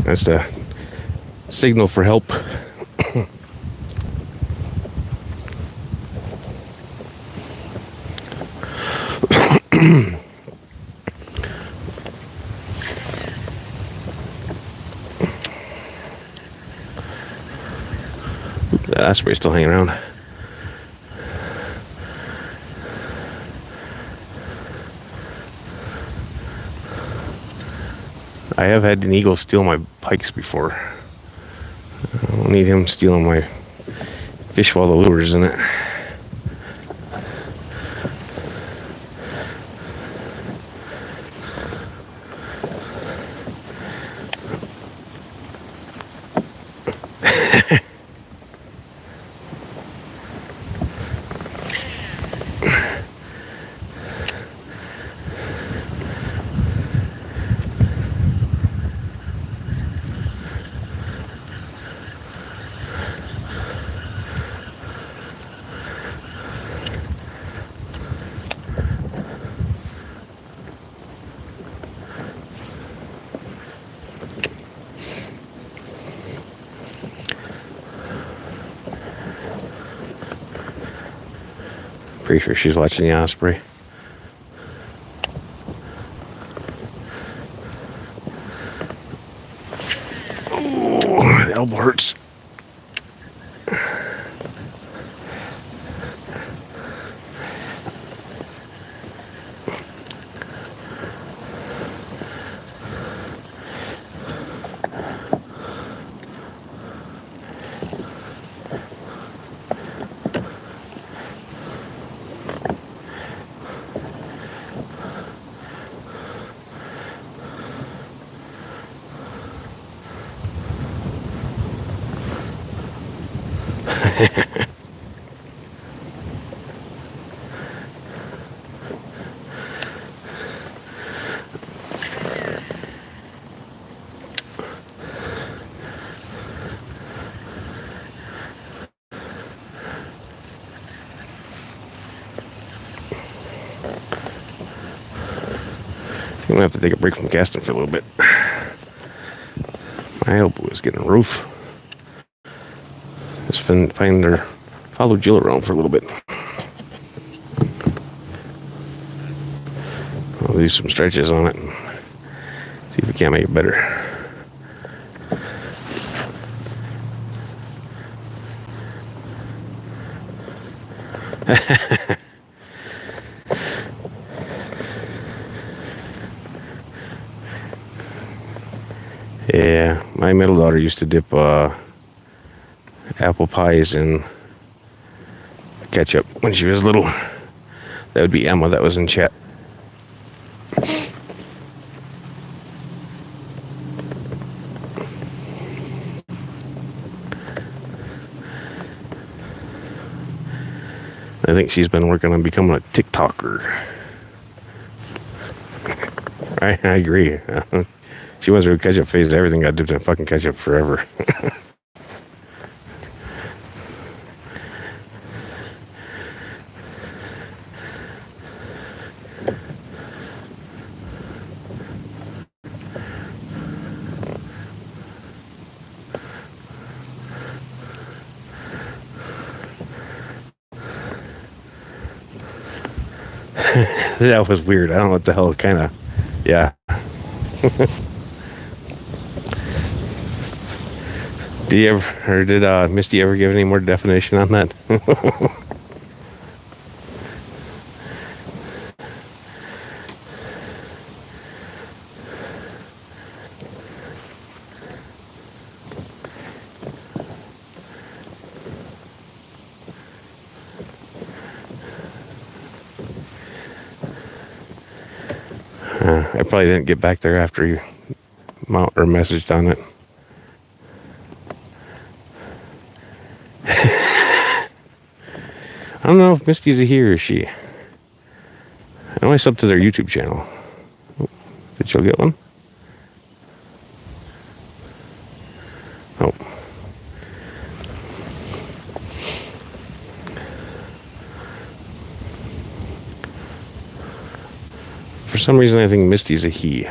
That's the signal for help. The osprey's still hanging around. I have had an eagle steal my pikes before. I don't need him stealing my fish while the lure's in it. Pretty sure she's watching the osprey. Oh, the elbow hurts. I'm gonna have to take a break from casting for a little bit. My elbow is getting a roof. Just follow Jill around for a little bit. I'll do some stretches on it and see if we can't make it better. Yeah, my middle daughter used to dip apple pies in ketchup when she was little. That would be Emma that was in chat. I think she's been working on becoming a TikToker. I agree. She went through ketchup phase. Everything got dipped in fucking ketchup forever. That was weird. I don't know what the hell. Kind of, yeah. Did Misty ever give any more definition on that? I probably didn't get back there after you messaged on it. I don't know if Misty's a he or she. I know I subbed to their YouTube channel. Oh, did she get one? Oh. For some reason, I think Misty's a he.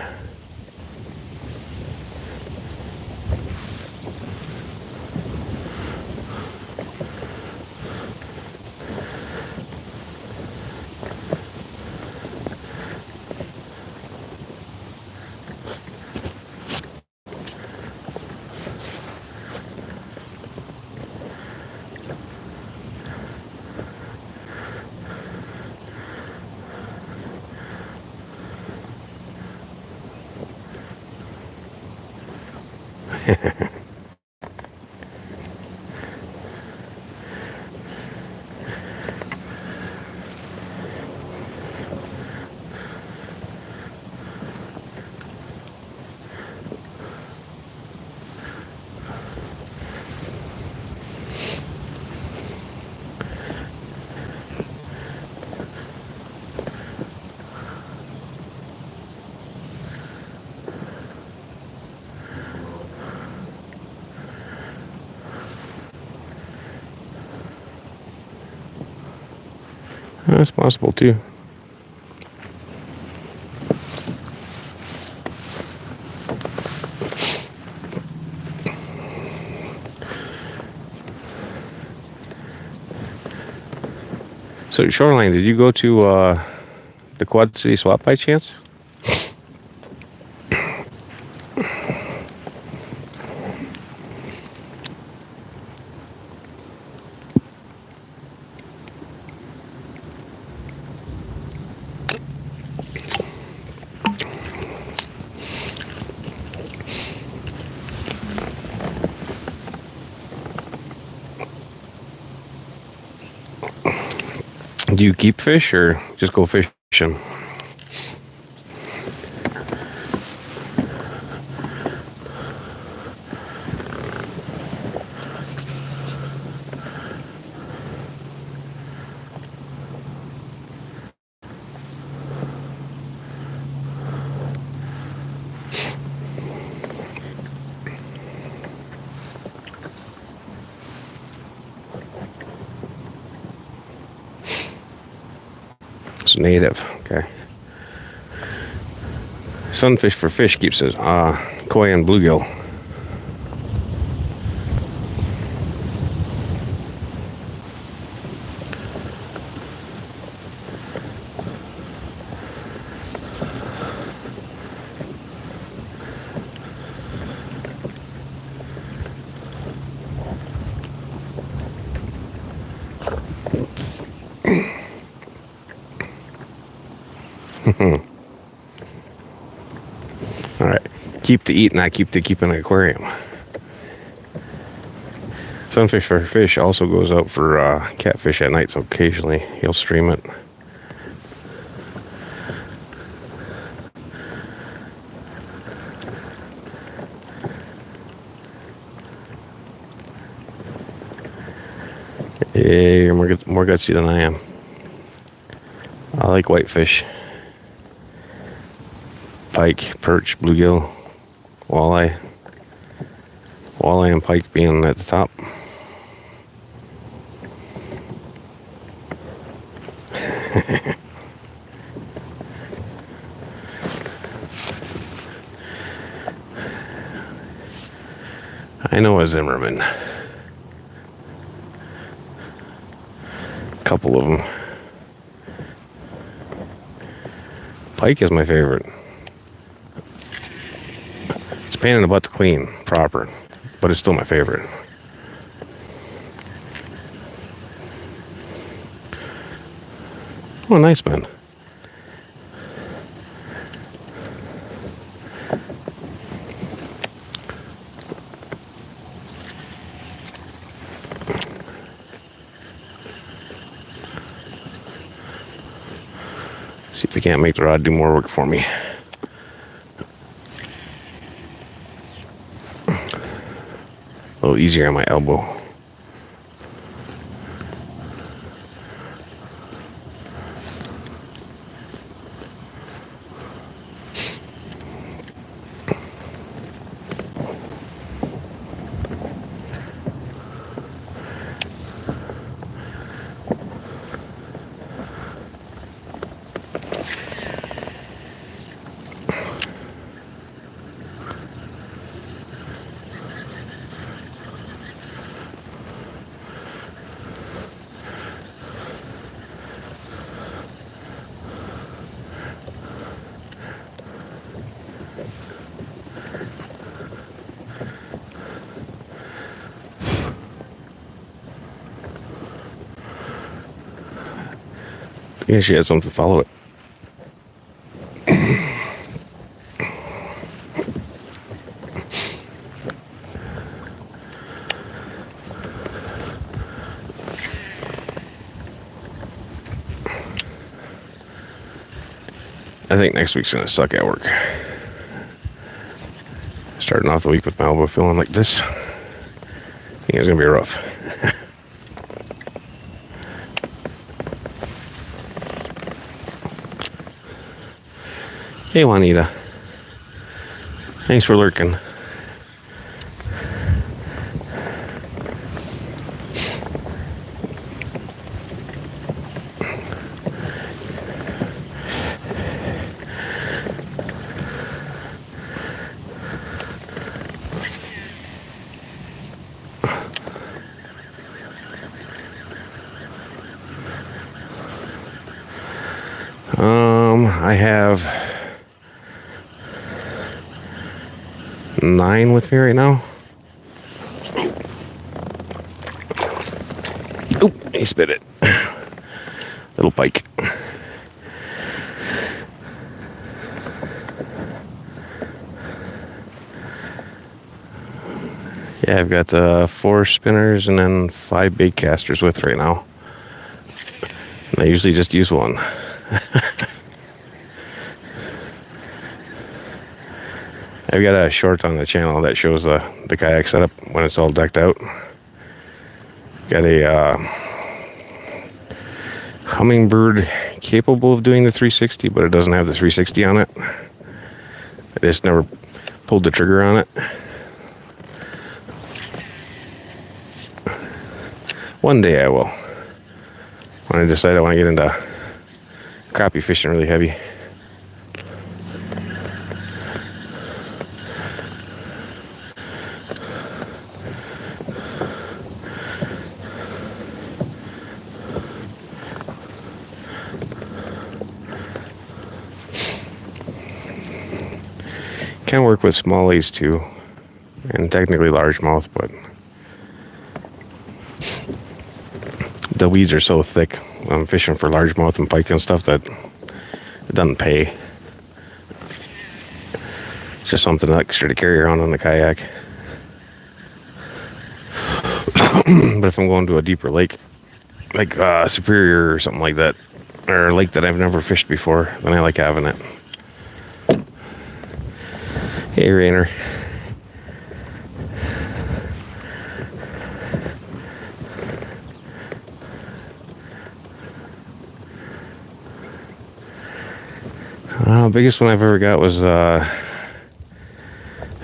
That's possible too. So, Shoreline, did you go to the Quad City Swap by chance? Do you keep fish or just go fishing? It's native, okay. Sunfish for fish keeps it koi and bluegill. All right, keep to eat, not keep to keep in an aquarium. Sunfish for fish also goes out for catfish at night, so occasionally he'll stream it. Yeah, you're more gutsy than I am. I like whitefish, pike, perch, bluegill, Walleye. Walleye and pike being at the top. I know a Zimmerman. Couple of them. Pike is my favorite. It's a pain in the butt to clean proper, but it's still my favorite. Oh, nice, man. See if they can't make the rod do more work for me. A little easier on my elbow. Yeah, she had something to follow it. I think next week's gonna suck at work. Starting off the week with my elbow feeling like this, I think it's gonna be rough. Hey, Juanita. Thanks for lurking. I have 9 with me right now. Oop, he spit it. Little pike. Yeah, I've got 4 spinners and then 5 bait casters with right now. And I usually just use one. I've got a short on the channel that shows the kayak setup when it's all decked out. Got a Humminbird capable of doing the 360, but it doesn't have the 360 on it. I just never pulled the trigger on it. One day I will. When I decide I want to get into crappie fishing really heavy. Can work with smallies too, and technically largemouth, but the weeds are so thick. I'm fishing for largemouth and pike and stuff that it doesn't pay. It's just something extra to carry around on the kayak. But if I'm going to a deeper lake, like Superior or something like that, or a lake that I've never fished before, then I like having it. Hey, Rainer. Biggest one I've ever got was, I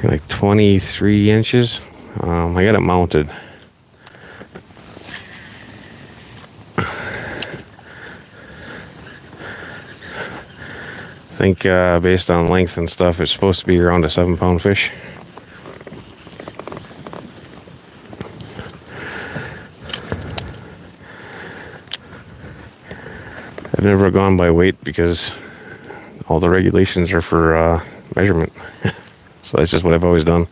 think like 23 inches. I got it mounted. I think based on length and stuff, it's supposed to be around a 7-pound fish. I've never gone by weight because all the regulations are for measurement. So that's just what I've always done.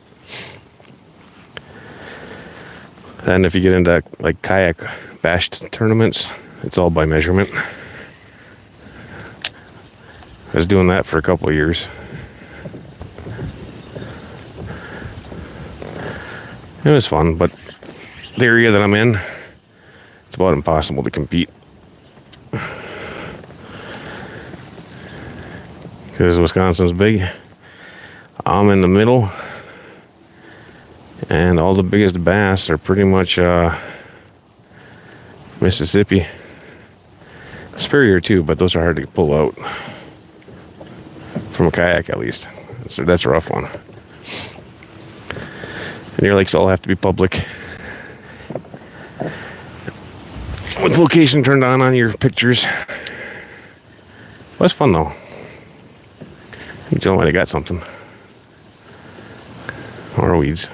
Then if you get into like kayak bash tournaments, it's all by measurement. I was doing that for a couple of years. It was fun, but the area that I'm in, it's about impossible to compete. Because Wisconsin's big. I'm in the middle. And all the biggest bass are pretty much Mississippi. Superior too, but those are hard to pull out. From a kayak, at least. So that's a rough one. And your lakes all have to be public. With location turned on your pictures. Well, it's fun though. You tell me I got something. Or weeds.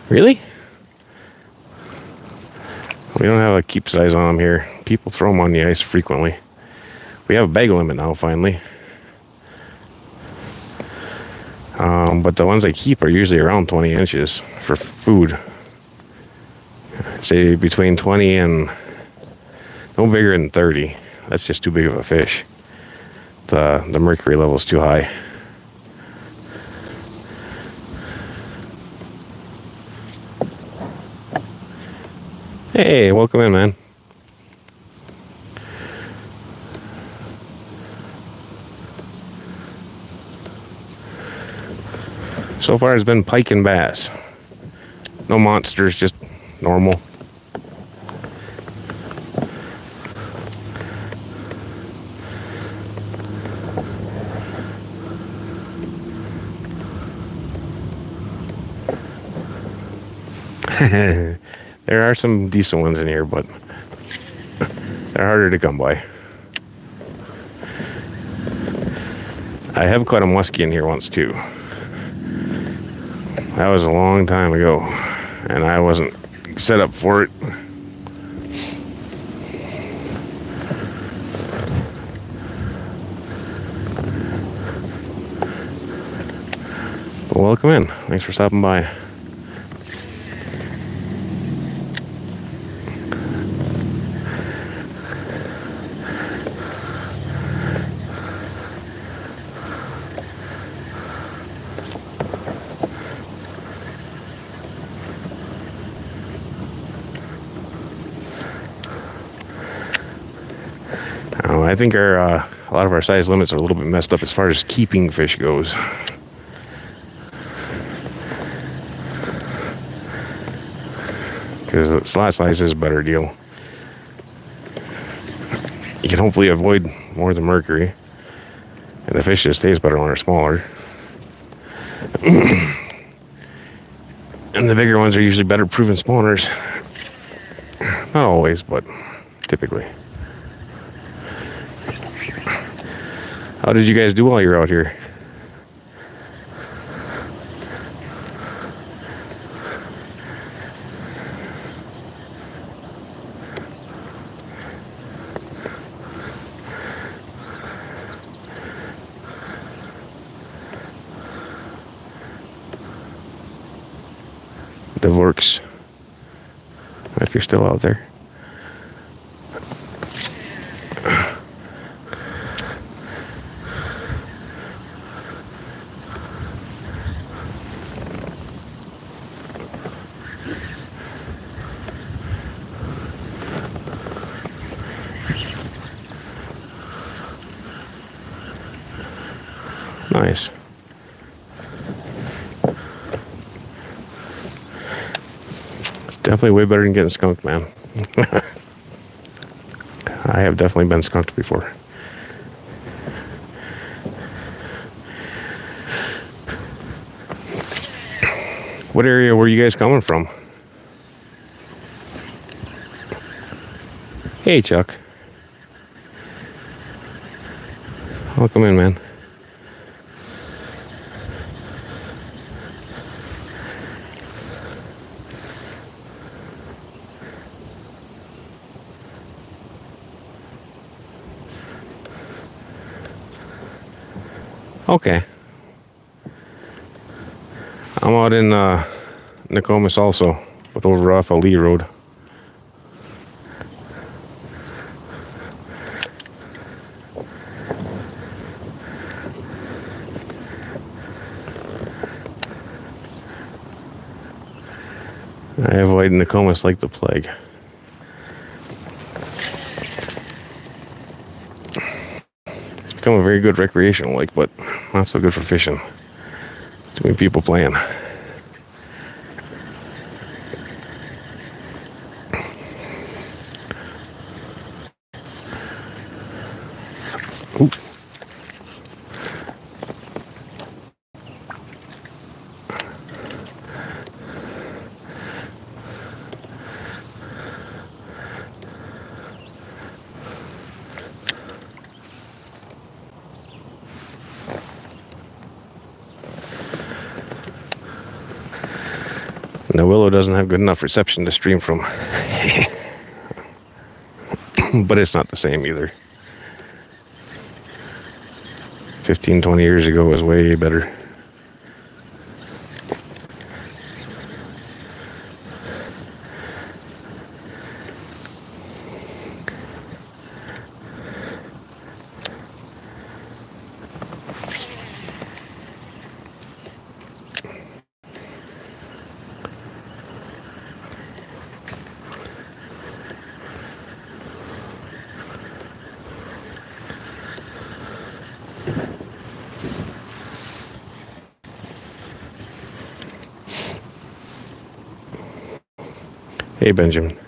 Really? We don't have a keep size on them here. People throw them on the ice frequently. We have a bag limit now, finally. But the ones I keep are usually around 20 inches for food. I'd say between 20 and no bigger than 30. That's just too big of a fish. The mercury level is too high. Hey, welcome in, man. So far it's been pike and bass. No monsters, just normal. There are some decent ones in here, but they're harder to come by. I have caught a muskie in here once too. That was a long time ago, and I wasn't set up for it. Well, welcome in. Thanks for stopping by. I think a lot of our size limits are a little bit messed up as far as keeping fish goes. Because slot size is a better deal. You can hopefully avoid more of the mercury, and the fish just stays better when they're smaller. And the bigger ones are usually better proven spawners. Not always, but typically. How did you guys do while you're out here? The works. If you're still out there. Nice. It's definitely way better than getting skunked, man. I have definitely been skunked before. What area were you guys coming from? Hey, Chuck. Welcome in, man. Okay. I'm out in Nokomis also, but over off of Lee Road. I avoid Nokomis like the plague. It's become a very good recreational lake, but not so good for fishing. Too many people playing. Ooh. The willow doesn't have good enough reception to stream from. But it's not the same either. 15, 20 years ago was way better. Hey, Benjamin.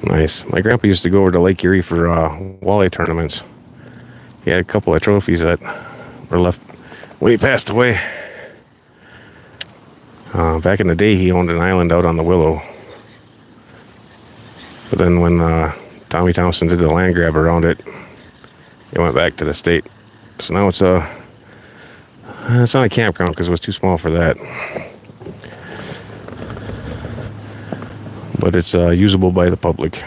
Nice. My grandpa used to go over to Lake Erie for walleye tournaments. He had a couple of trophies that were left when he passed away. Back in the day, he owned an island out on the Willow. But then when Tommy Thompson did the land grab around it, it went back to the state. So now it's not a campground because it was too small for that. But it's usable by the public,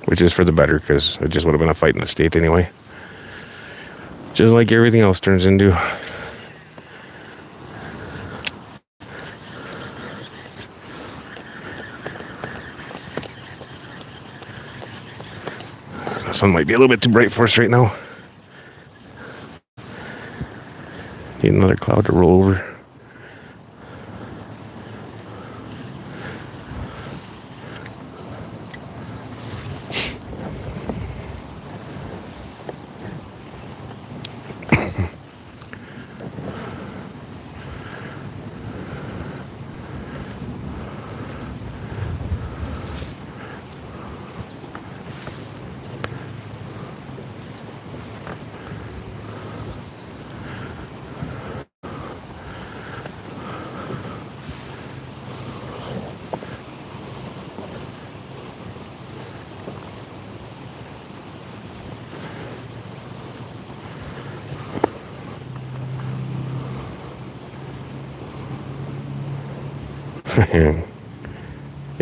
which is for the better because it just would have been a fight in the state anyway. Just like everything else turns into. The sun might be a little bit too bright for us right now. Need another cloud to roll over.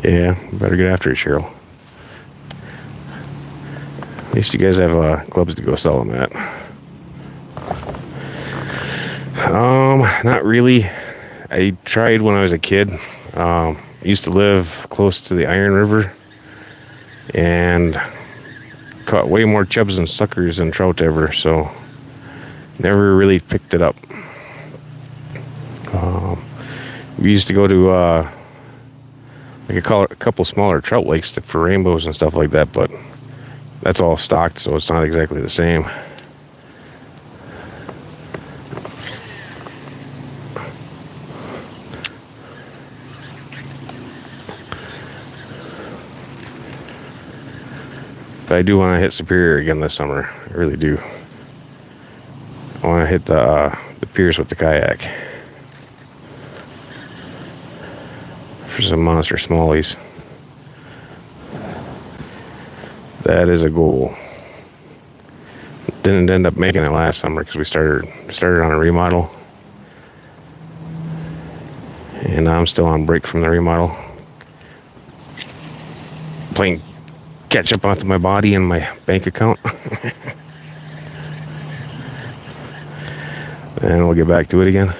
Yeah, better get after it, Cheryl. At least you guys have clubs to go sell them at. Not really. I tried when I was a kid. Used to live close to the Iron River and caught way more chubs and suckers than trout ever, so never really picked it up. We used to go to I could call it a couple smaller trout lakes for rainbows and stuff like that, but that's all stocked, so it's not exactly the same. But I do want to hit Superior again this summer. I really do. I want to hit the piers with the kayak for some monster smallies. That is a goal. Didn't end up making it last summer because we started on a remodel, and now I'm still on break from the remodel, playing catch up onto my body and my bank account. And we'll get back to it again.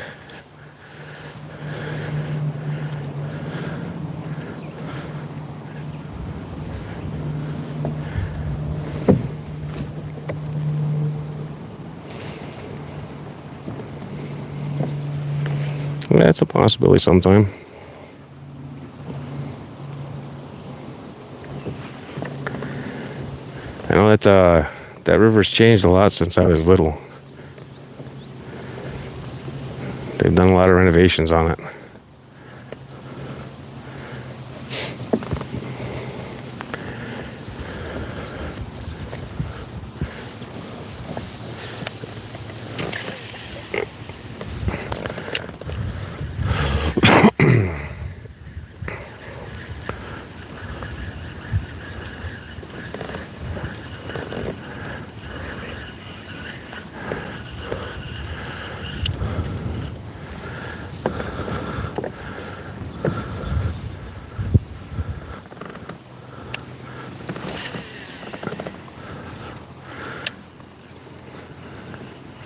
That's a possibility sometime. I know that that river's changed a lot since I was little. They've done a lot of renovations on it.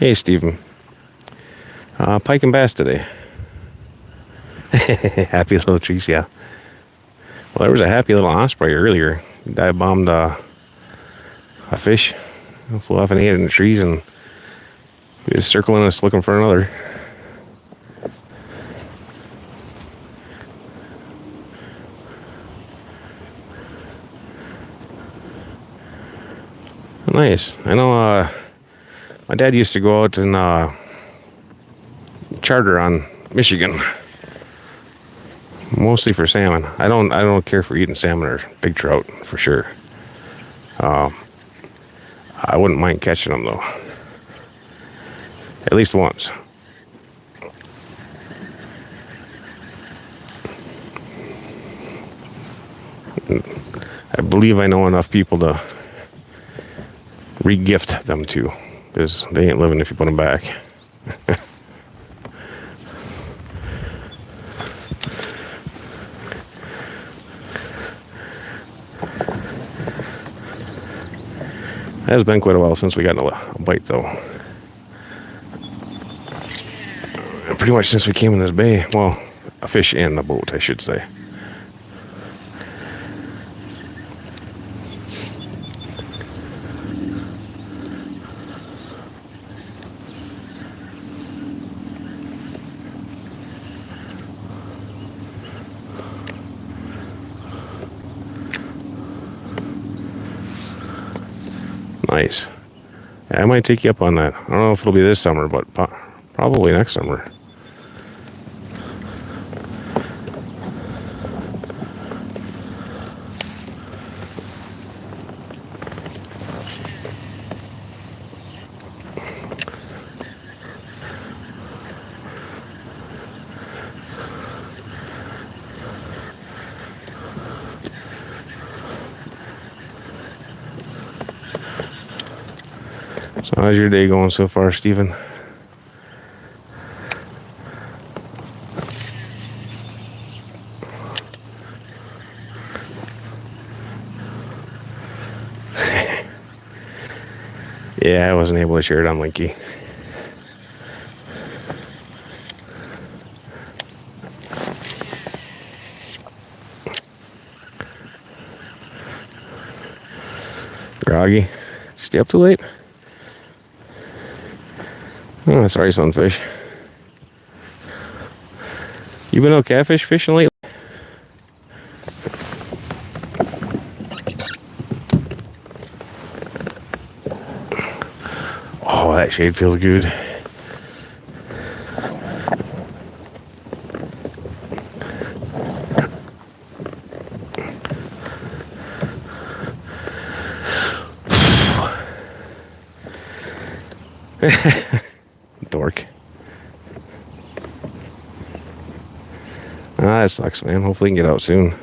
Hey, Stephen. Pike and bass today. Happy little trees, yeah. Well, there was a happy little osprey earlier. Dive bombed a fish. Flew off and ate it in the trees, and he was circling us looking for another. Nice. I know my dad used to go out and charter on Michigan, mostly for salmon. I don't care for eating salmon or big trout for sure. I wouldn't mind catching them though, at least once. I believe I know enough people to re-gift them to, because they ain't living if you put them back. It has been quite a while since we got a bite, though. Pretty much since we came in this bay. Well, a fish in the boat, I should say. Nice. Yeah, I might take you up on that. I don't know if it'll be this summer, but probably next summer. So how's your day going so far, Stephen? Yeah, I wasn't able to share it on Linky. Groggy? Stay up too late? Oh, sorry, sunfish. You been out catfish fishing lately? that shade feels good. Dork. Ah, that sucks, man. Hopefully, we can get out soon.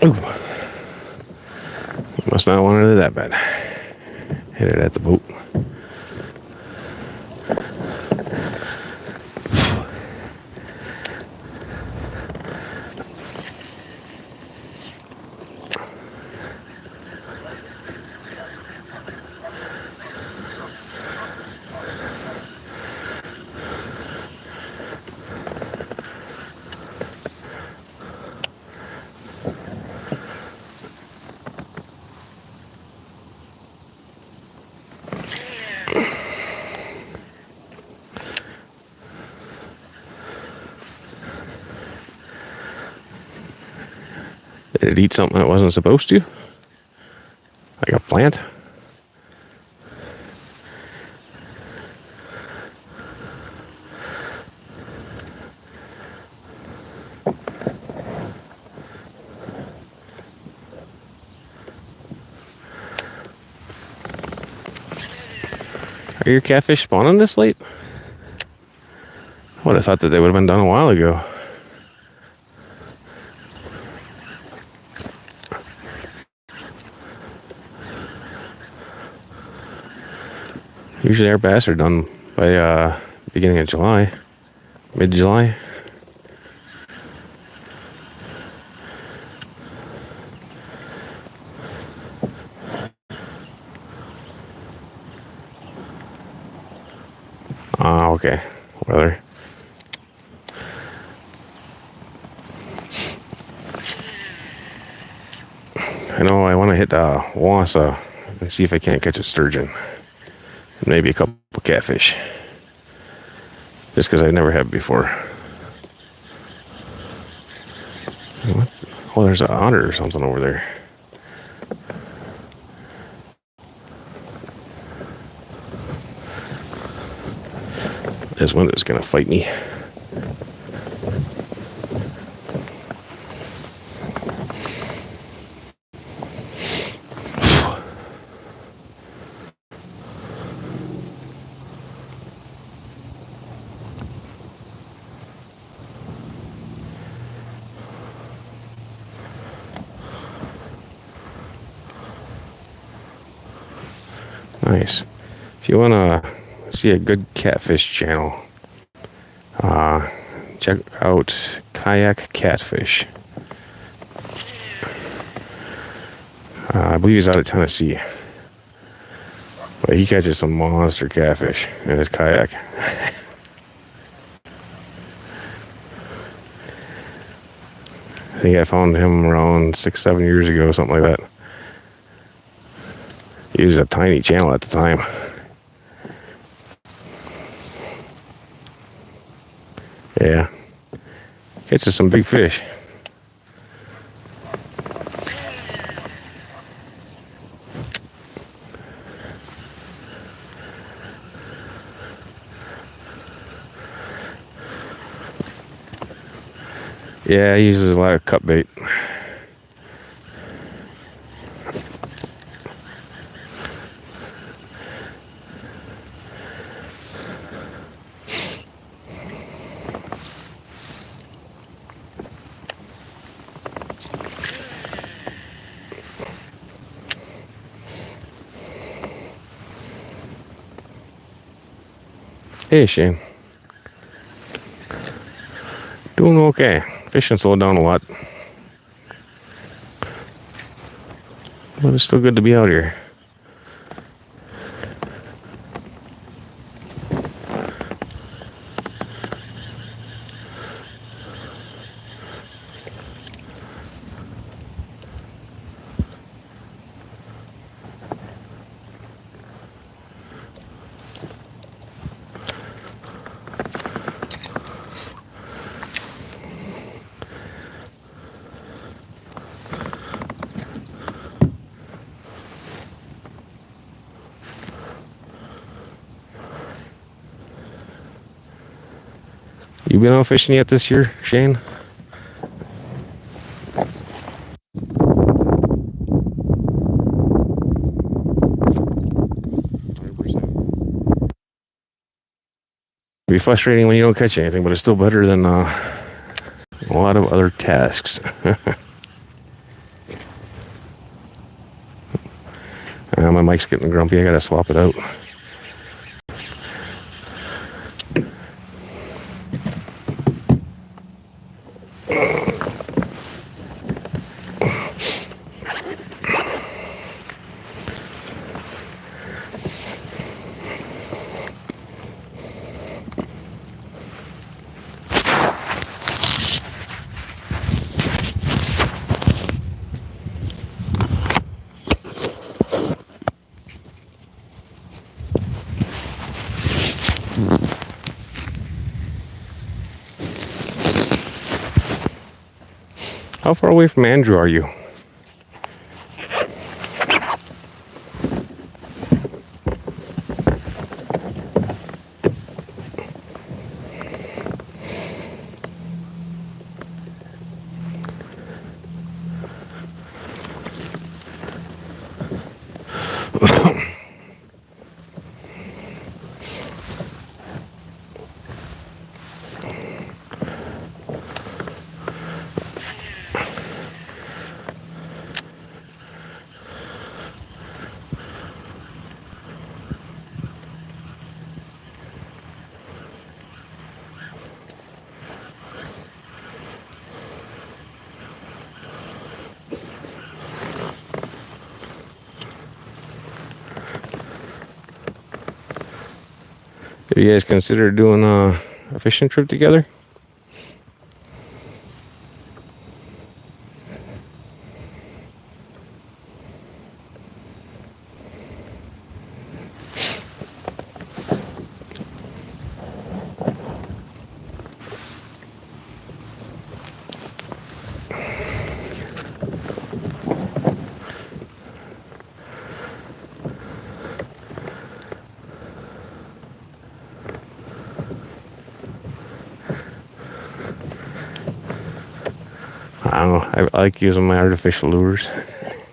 Ooh. Must not want it that bad. Hit it at the boat. Did it eat something that wasn't supposed to? Like a plant? Are your catfish spawning this late? I would have thought that they would have been done a while ago. Usually our bass are done by beginning of July, mid-July. Ah, okay. Weather. I know I want to hit Wassa and see if I can't catch a sturgeon. Maybe a couple catfish. Just because I never have before. What? Oh, there's an otter or something over there. This one is going to fight me. Nice. If you want to see a good catfish channel, check out Kayak Catfish. I believe he's out of Tennessee. But he catches some monster catfish in his kayak. I think I found him around 6-7 years ago, something like that. He was a tiny channel at the time. Yeah. Catches some big fish. Yeah, he uses a lot of cut bait. Hey, Shane. Doing okay. Fishing slowed down a lot. But it's still good to be out here. You been out fishing yet this year, Shane? It'd be frustrating when you don't catch anything, but it's still better than a lot of other tasks. My mic's getting grumpy. I gotta swap it out. How far away from Andrew are you? Have you guys considered doing a fishing trip together? I don't know. I like using my artificial lures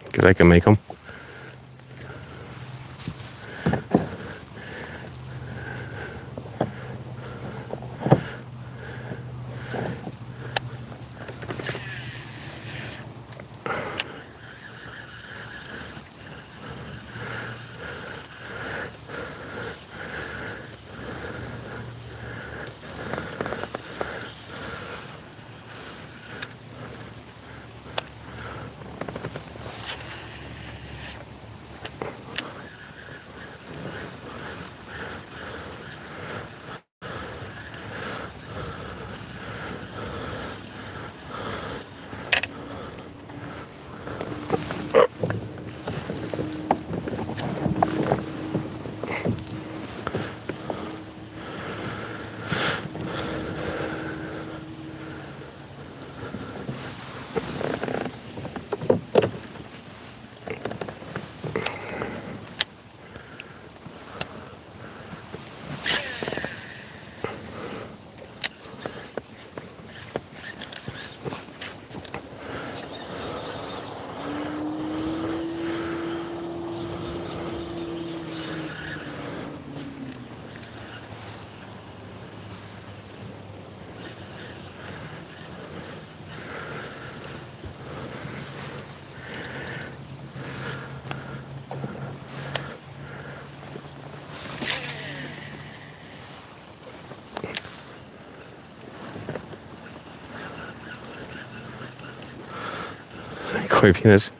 because I can make them. Koi penis.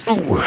Ooh.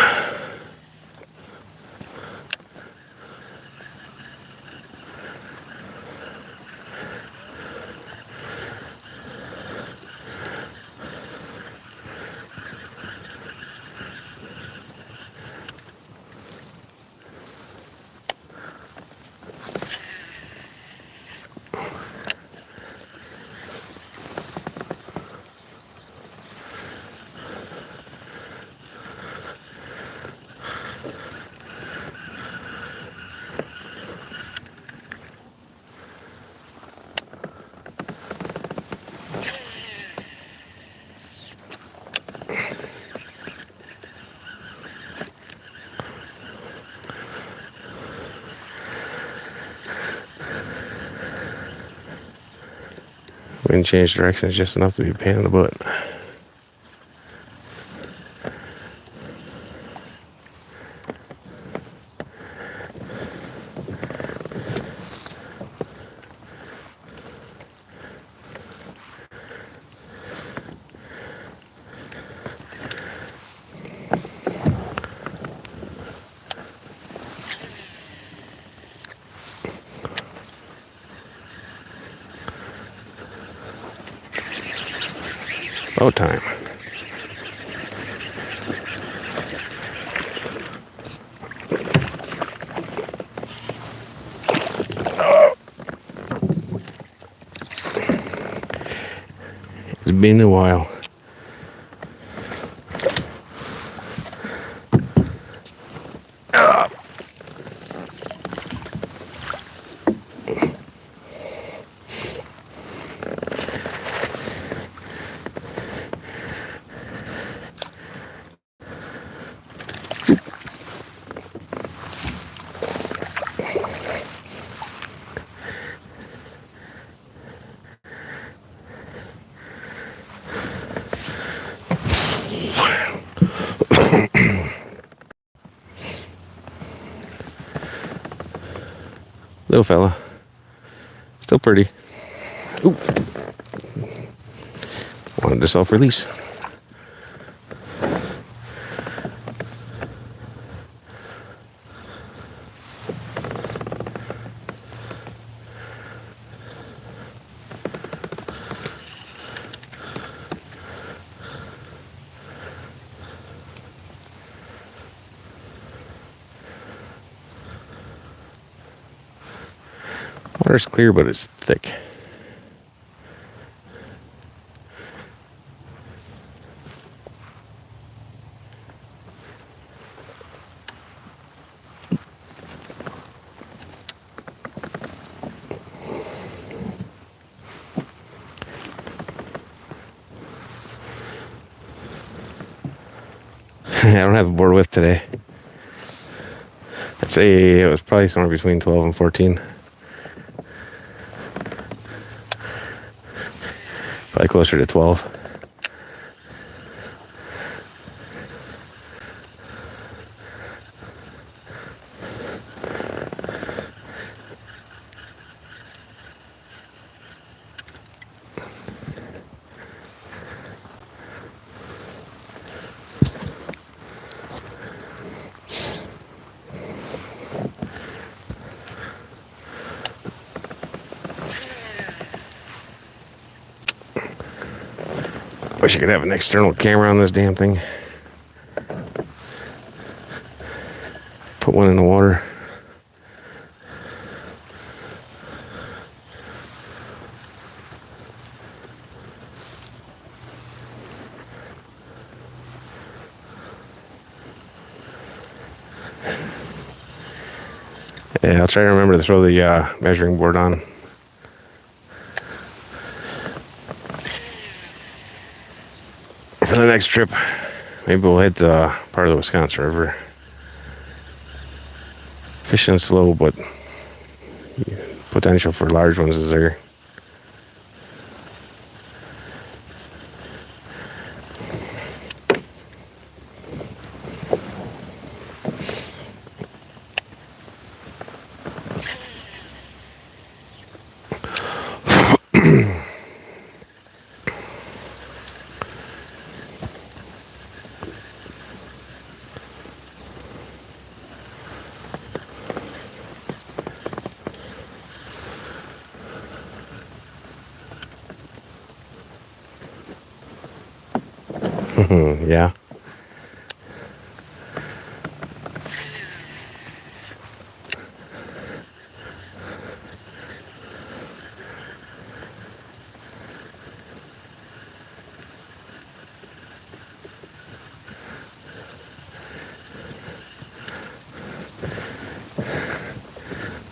Wind change directions just enough to be a pain in the butt. About time. It's been a while. Little fella. Still pretty. Ooh. Wanted to self-release. Water's clear, but it's thick. I don't have a board width today. I'd say it was probably somewhere between 12 and 14. Probably closer to 12. Wish I could have an external camera on this damn thing. Put one in the water. Yeah, I'll try to remember to throw the measuring board on. For the next trip, maybe we'll hit part of the Wisconsin River. Fishing slow, but potential for large ones is there. Yeah.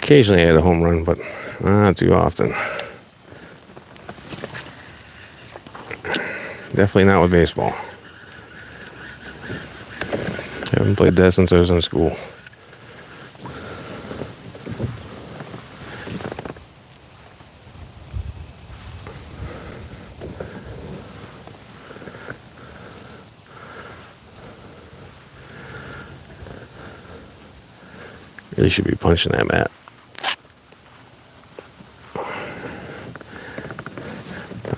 Occasionally I hit a home run, but not too often. Definitely not with baseball. Haven't played that since I was in school. Really should be punching that mat.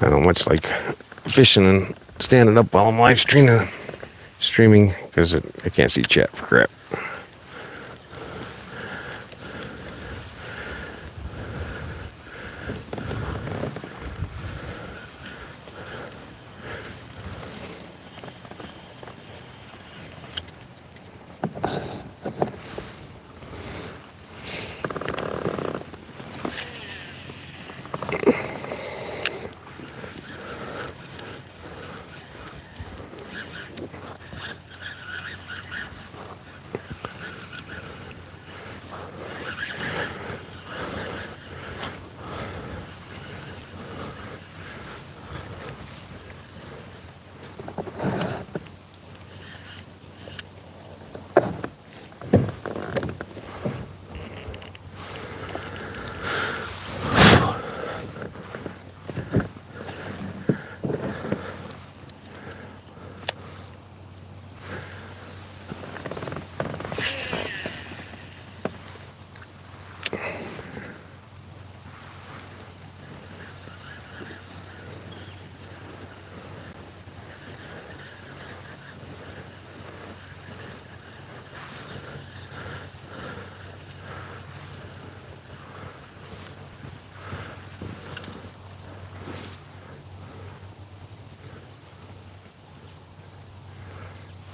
I don't much like fishing and standing up while I'm live streaming because I can't see chat for crap.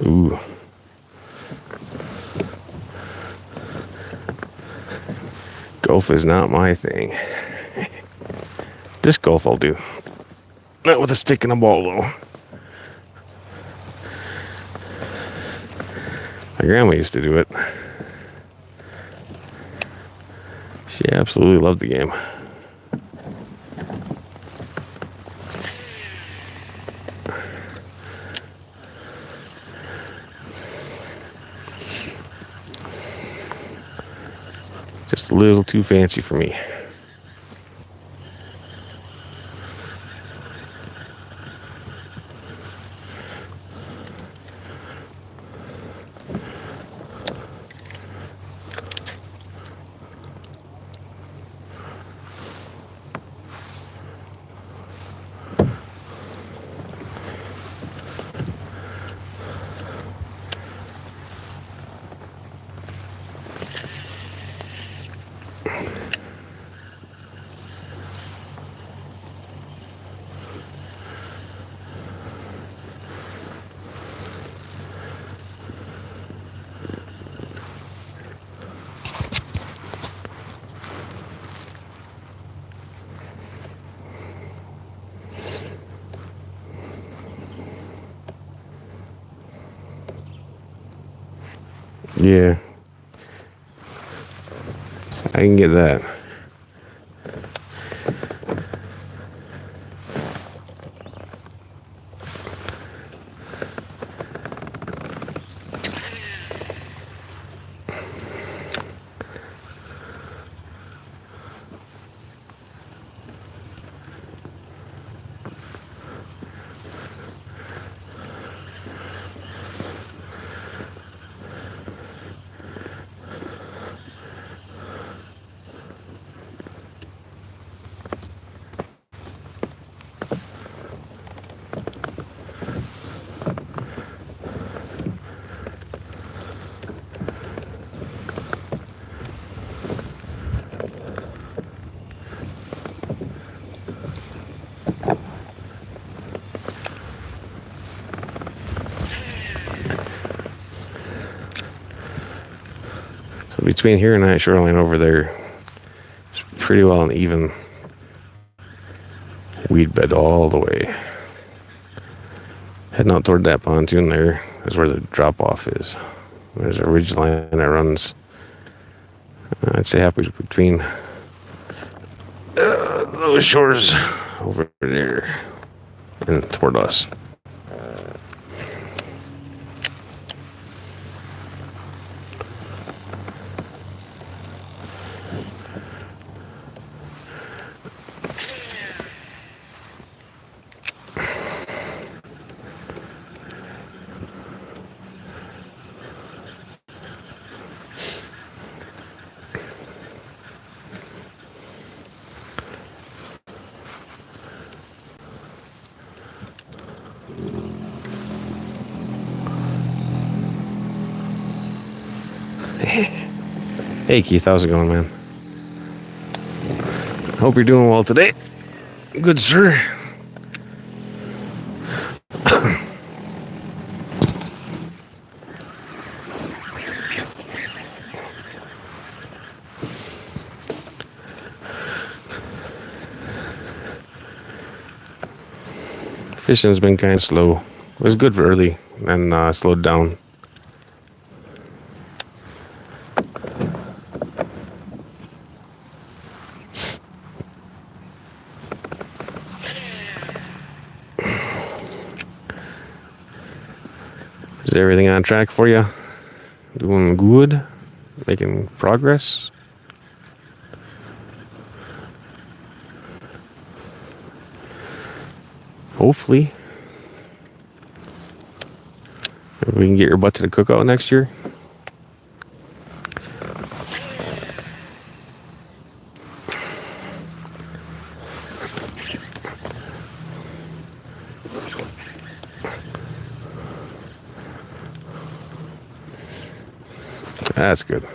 Ooh. Golf is not my thing. Disc golf I'll do. Not with a stick and a ball, though. My grandma used to do it. She absolutely loved the game. Just a little too fancy for me. Yeah. I can get that. So between here and that shoreline over there, it's pretty well an even weed bed all the way. Heading out toward that pontoon there is where the drop off is. There's a ridge line that runs, I'd say halfway between those shores over there and toward us. Hey Keith, how's it going, man? Hope you're doing well today. Good, sir. Fishing's been kind of slow. It was good for early and slowed down. Is everything on track for you? Doing good? Making progress? Hopefully. Maybe we can get your butt to the cookout next year. That's good.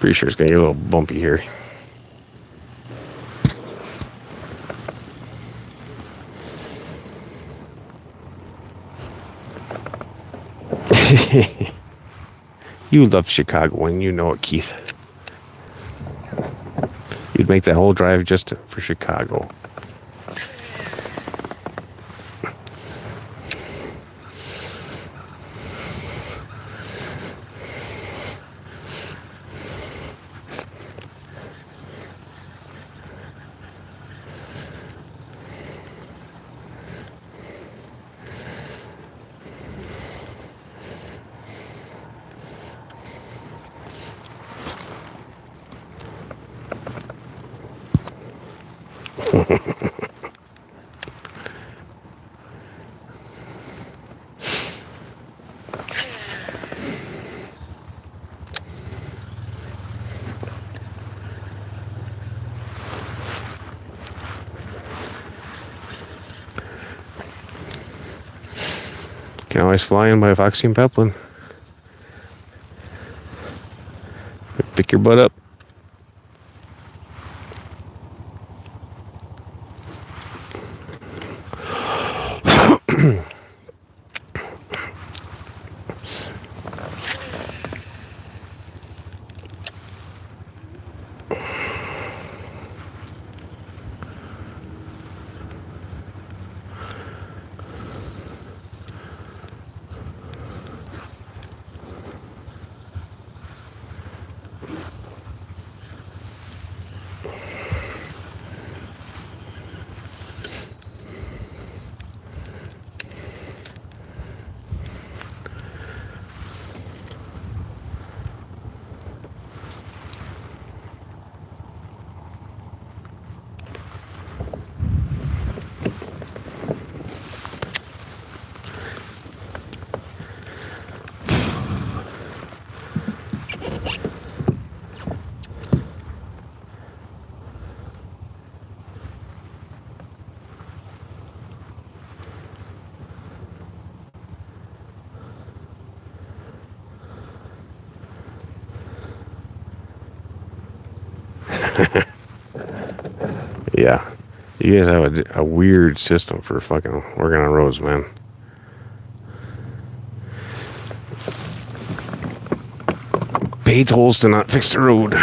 Pretty sure it's gonna get a little bumpy here. You love Chicago and you know it, Keith. You'd make that whole drive just for Chicago. Can always fly in by Foxy and Peplin. Pick your butt up. Yeah. You guys have a weird system for fucking working on roads, man. Pay tolls to not fix the road.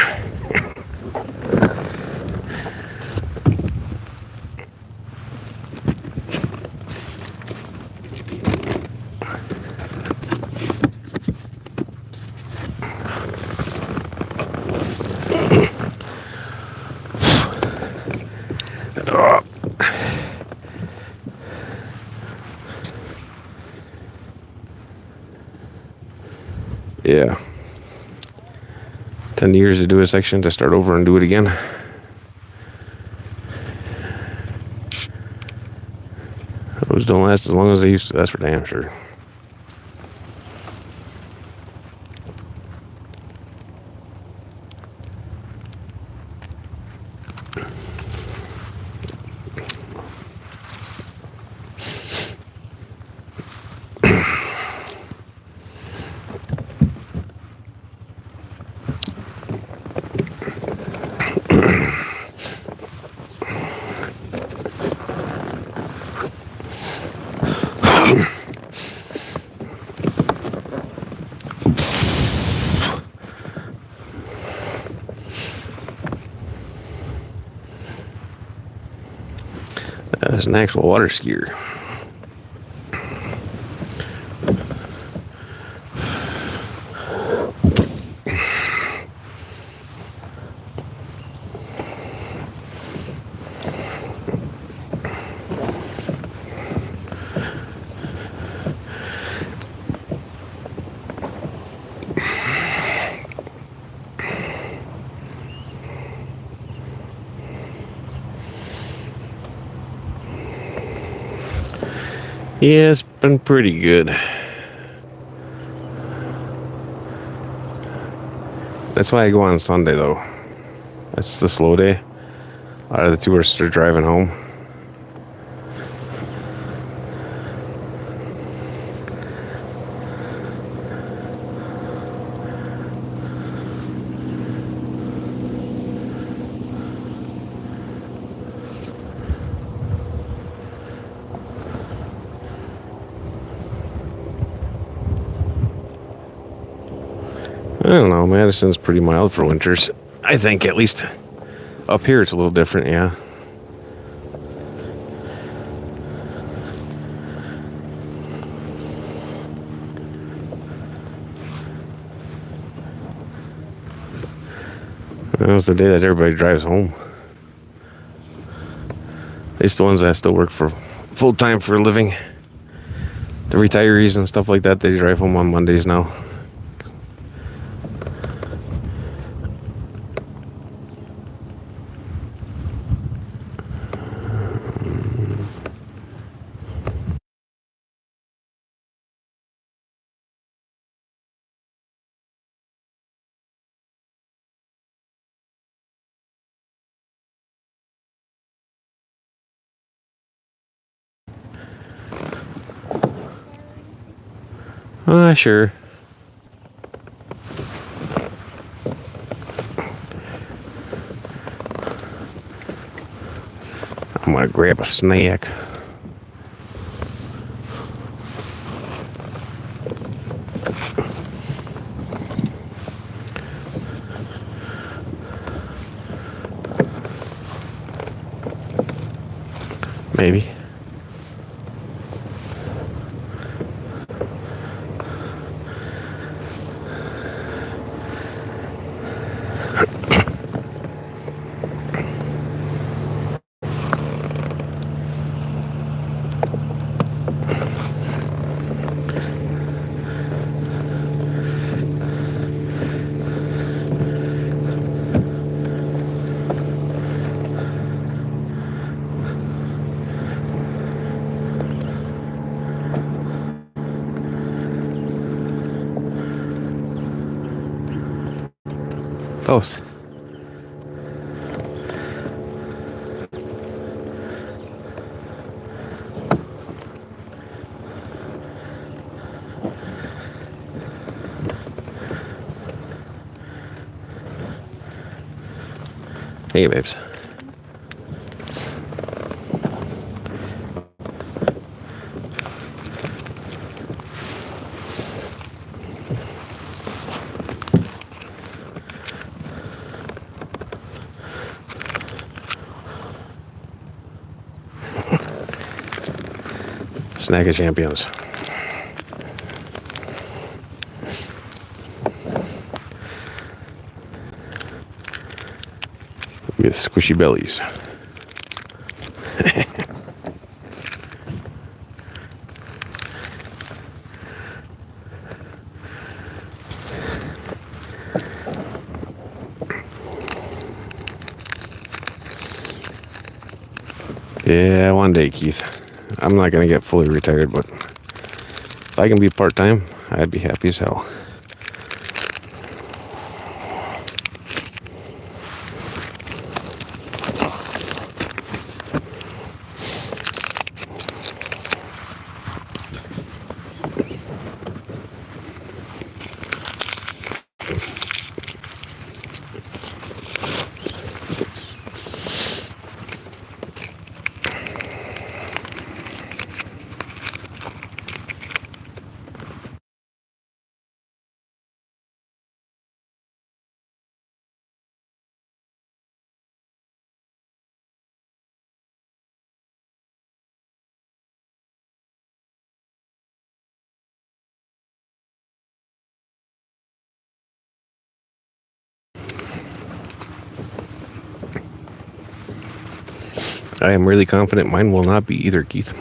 Yeah. 10 years to do a section to start over and do it again. Roads don't last as long as they used to, that's for damn sure. That's an actual water skier. Yeah, it's been pretty good. That's why I go on Sunday, though. That's the slow day. A lot of the tourists are driving home. I don't know, Madison's pretty mild for winters. I think, at least up here it's a little different, yeah. That's the day that everybody drives home. At least the ones that still work for full time for a living. The retirees and stuff like that, they drive home on Mondays now. Sure. I'm gonna grab a snack. Maybe. Both. Hey, babes. Snack of champions. With squishy bellies. Yeah, one day, Keith. I'm not gonna get fully retired, but if I can be part-time, I'd be happy as hell. I am really confident mine will not be either, Keith.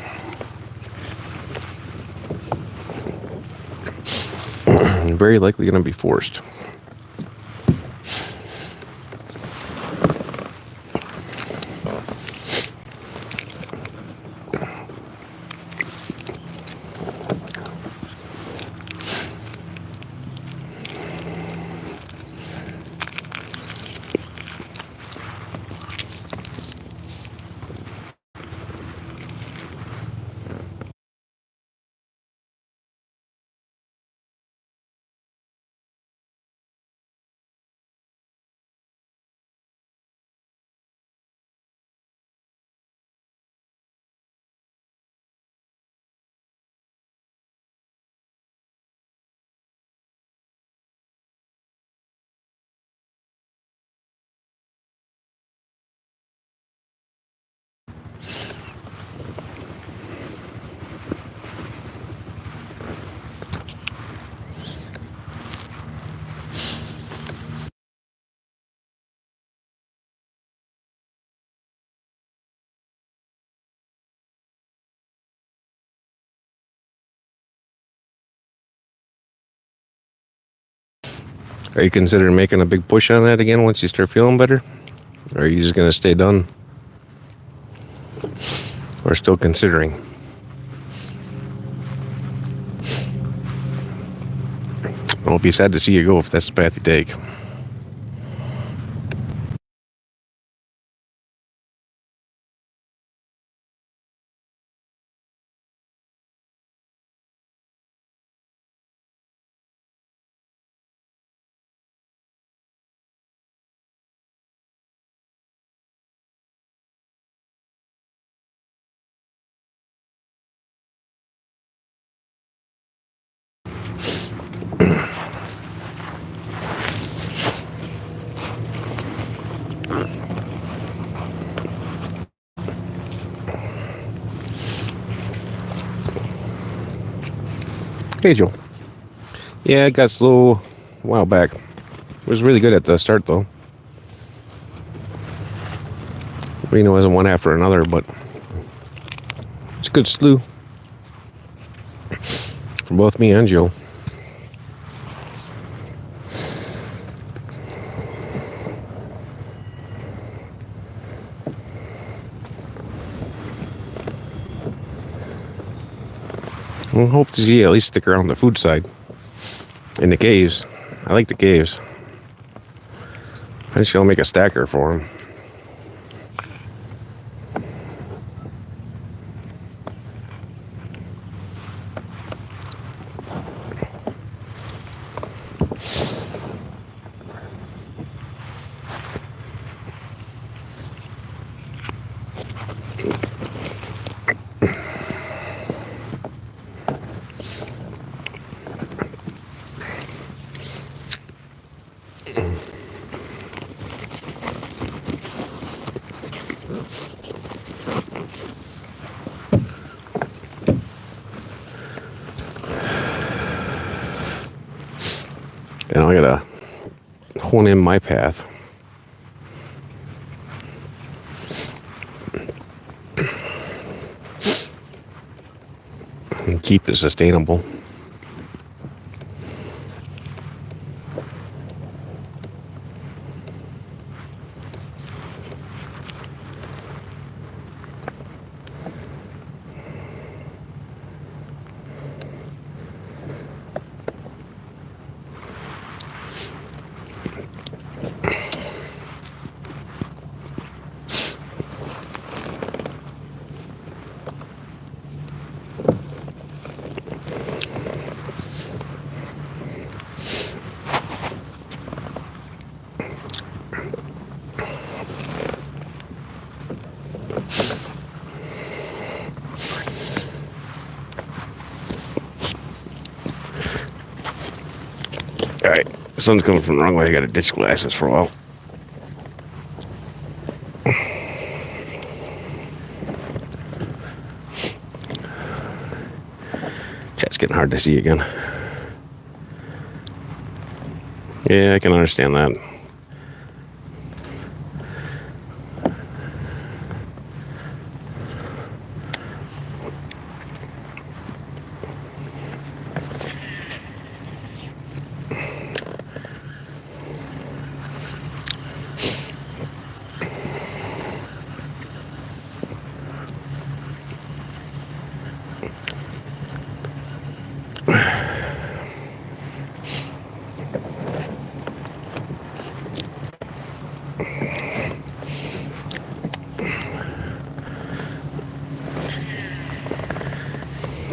Very likely gonna be forced. Are you considering making a big push on that again once you start feeling better? Or are you just gonna stay done? Or still considering? I'll be sad to see you go if that's the path you take. Hey, Joe. Yeah, it got slow a while back. It was really good at the start, though. It wasn't one after another, but it's a good slew for both me and Joe. I hope to see you at least stick around the food side. In the caves. I like the caves. I think I'll make a stacker for him. And I gotta hone in my path. And keep it sustainable. Alright, the sun's coming from the wrong way. I gotta ditch glasses for a while. Chat's getting hard to see again. Yeah, I can understand that.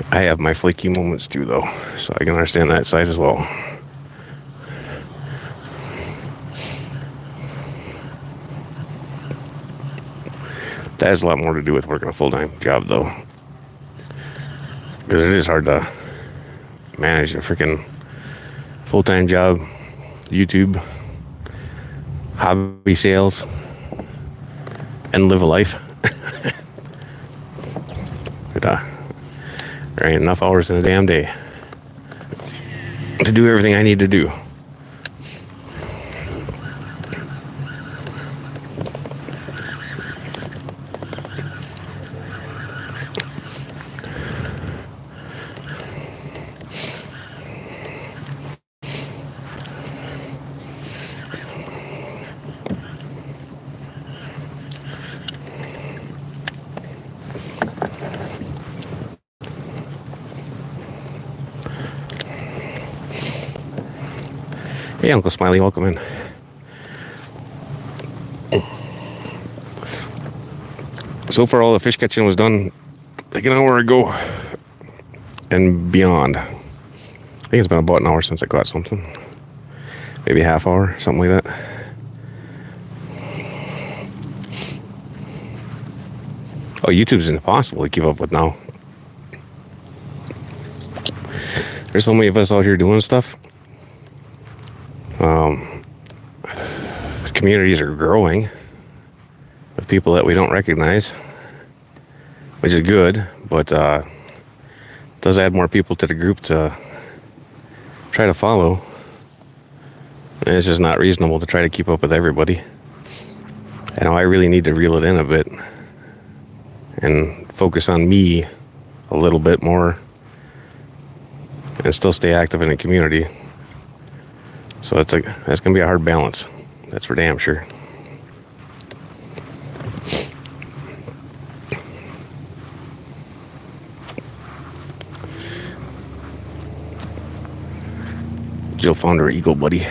I have my flaky moments too, though, so I can understand that side as well. That has a lot more to do with working a full-time job, though, because it is hard to manage a freaking full-time job, YouTube, hobby sales, and live a life. But, there ain't enough hours in a damn day to do everything I need to do. Hey, Uncle Smiley, welcome in. So far, all the fish catching was done like an hour ago and beyond. I think it's been about an hour since I caught something. Maybe a half hour, something like that. Oh, YouTube's impossible to keep up with now. There's so many of us out here doing stuff. Communities are growing with people that we don't recognize, which is good, but does add more people to the group to try to follow. And it's just not reasonable to try to keep up with everybody. I know I really need to reel it in a bit and focus on me a little bit more and still stay active in the community. So that's gonna be a hard balance. That's for damn sure. Jill found her eagle buddy.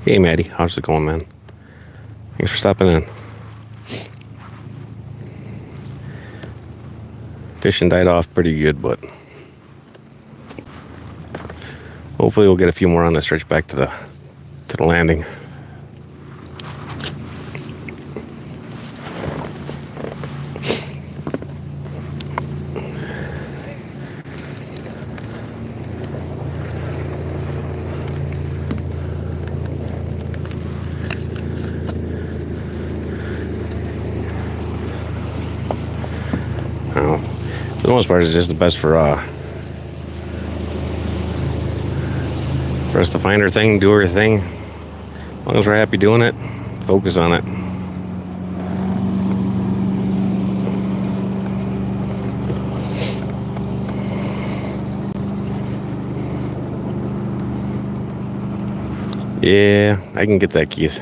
Hey Maddie, how's it going, man? Thanks for stopping in. Fishing died off pretty good, but hopefully we'll get a few more on the stretch back to the landing. the most part, it's just the best for us to find our thing, do our thing. As long as we're happy doing it, focus on it. Yeah, I can get that, Keith.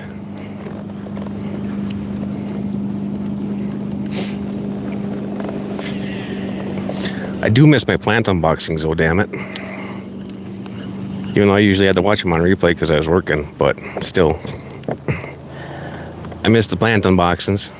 I do miss my plant unboxings, though, damn it. Even though I usually had to watch them on replay because I was working, but still. I miss the plant unboxings.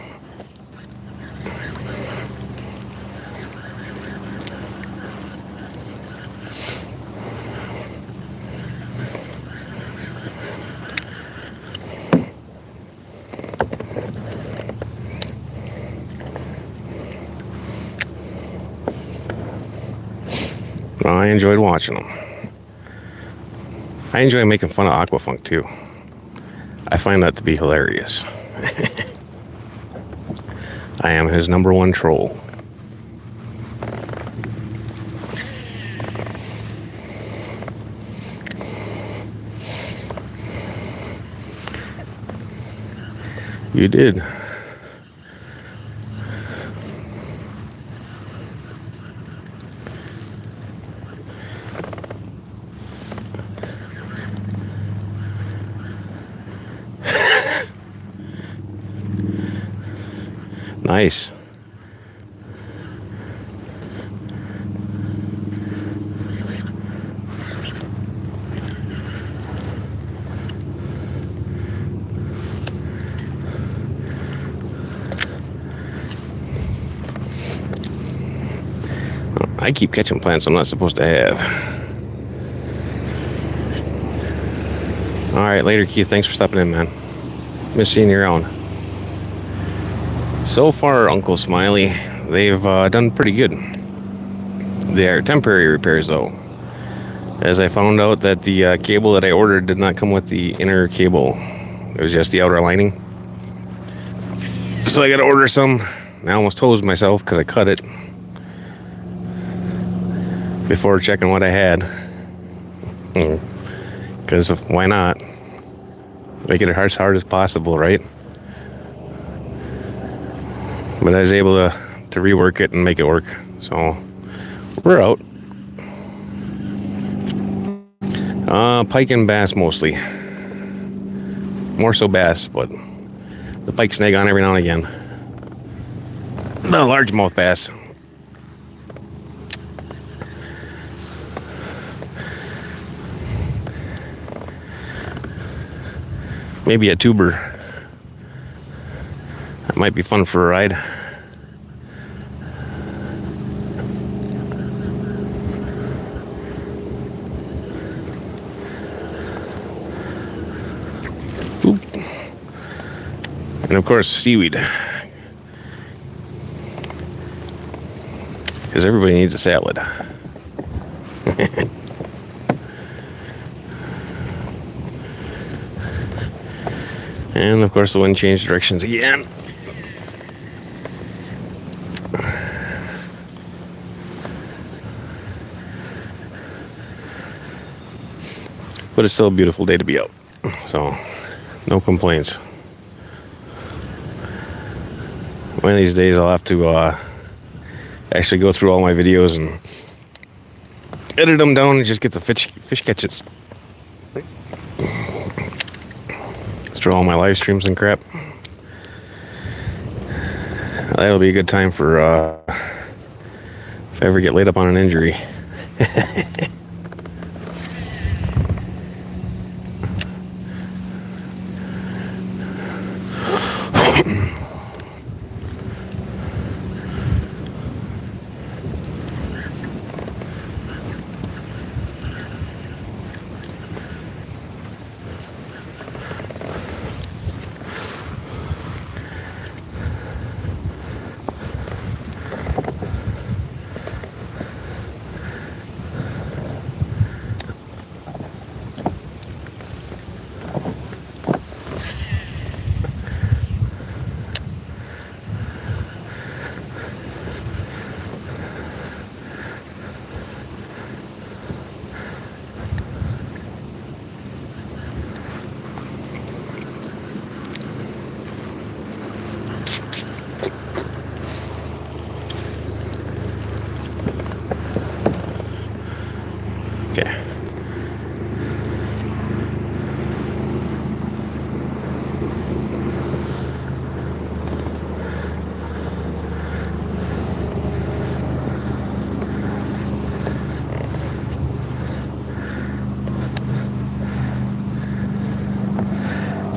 I enjoyed watching them. I enjoy making fun of Aquafunk too. I find that to be hilarious. I am his #1 troll. You did. Nice. I keep catching plants I'm not supposed to have. All right, later, Keith. Thanks for stopping in, man. Miss seeing you around. So far, Uncle Smiley, they've done pretty good. They are temporary repairs, though, as I found out that the cable that I ordered did not come with the inner cable. It was just the outer lining. So I got to order some. I almost told myself because I cut it before checking what I had. Because why not? Make it as hard as possible, right? But I was able to rework it and make it work. So we're out. Pike and bass mostly. More so bass, but the pike snag on every now and again. The largemouth bass. Maybe a tuber. That might be fun for a ride. Oop. And of course, seaweed. Because everybody needs a salad. And of course the wind changed directions again. But it's still a beautiful day to be out. So, no complaints. One of these days I'll have to actually go through all my videos and edit them down and just get the fish catches. Through all my live streams and crap. That'll be a good time for if I ever get laid up on an injury.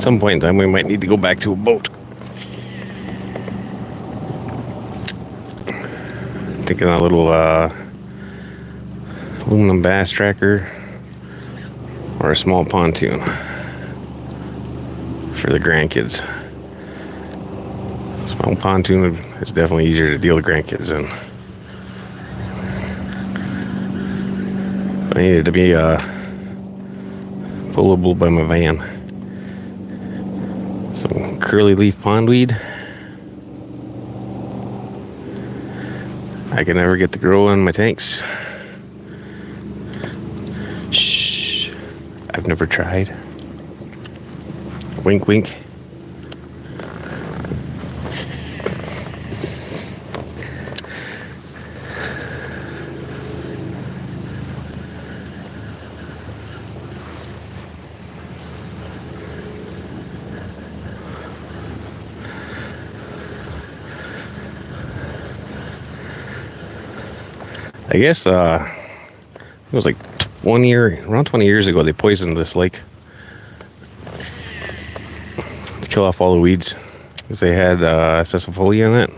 some point in time, we might need to go back to a boat. Thinking a little aluminum bass tracker or a small pontoon for the grandkids. Small pontoon is definitely easier to deal with grandkids in. But I needed to be pullable by my van. Some curly leaf pondweed. I can never get to grow in my tanks. Shh. I've never tried. Wink, wink. I guess it was like around 20 years ago, they poisoned this lake to kill off all the weeds because they had cesspolia in it.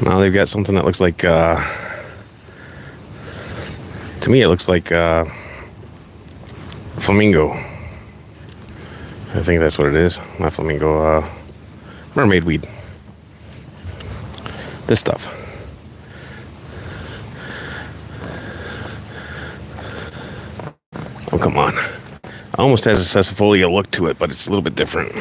Now they've got something that looks like, to me, it looks like flamingo. I think that's what it is. Not flamingo, mermaid weed. This stuff. Oh, come on. Almost has a cesspolia look to it, but it's a little bit different.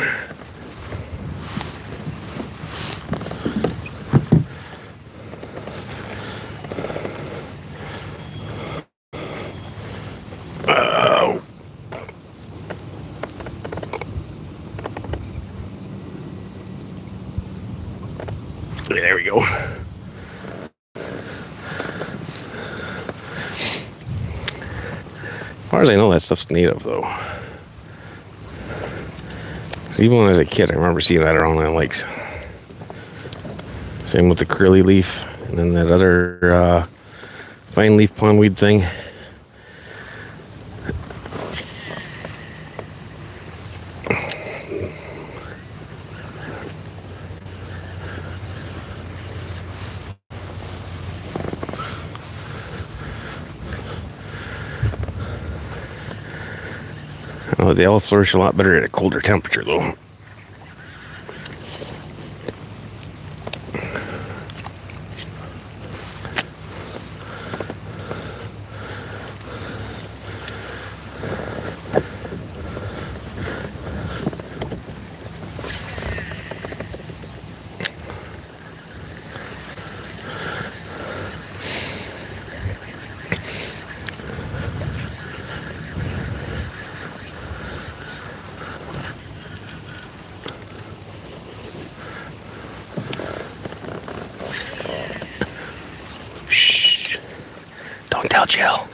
Oh. There we go. As far as I know, that stuff's native, though. So even when I was a kid, I remember seeing that around my lakes. Same with the curly leaf, and then that other fine leaf pondweed thing. Oh, they all flourish a lot better at a colder temperature, though. Shh. Don't tell Jill.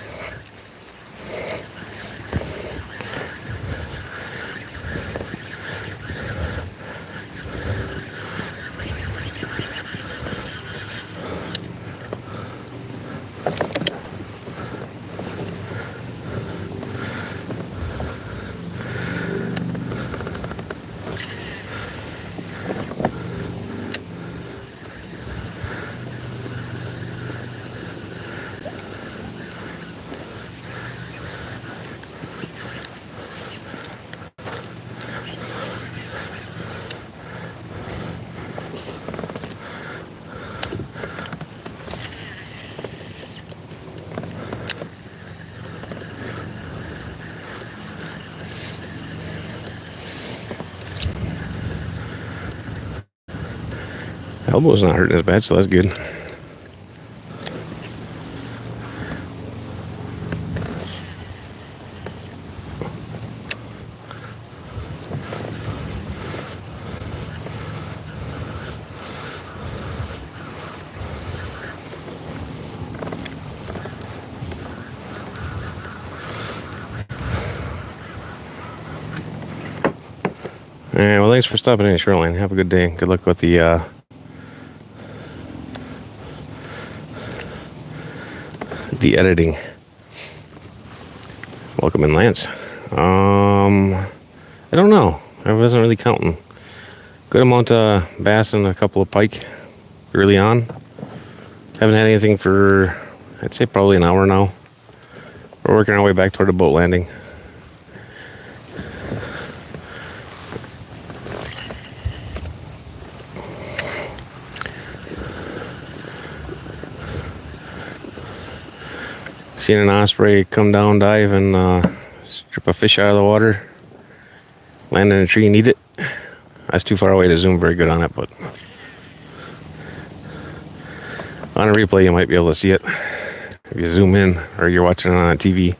Elbow's not hurting as bad, so that's good. All right, well, thanks for stopping in, Shoreline. Have a good day. Good luck with the editing. Welcome in, Lance. I don't know. I wasn't really counting. Good amount of bass and a couple of pike early on. Haven't had anything for, I'd say, probably an hour now. We're working our way back toward the boat landing. Seen an osprey come down, dive, and strip a fish out of the water. Land in a tree and eat it. That's too far away to zoom very good on it, but on a replay you might be able to see it if you zoom in or you're watching it on a TV.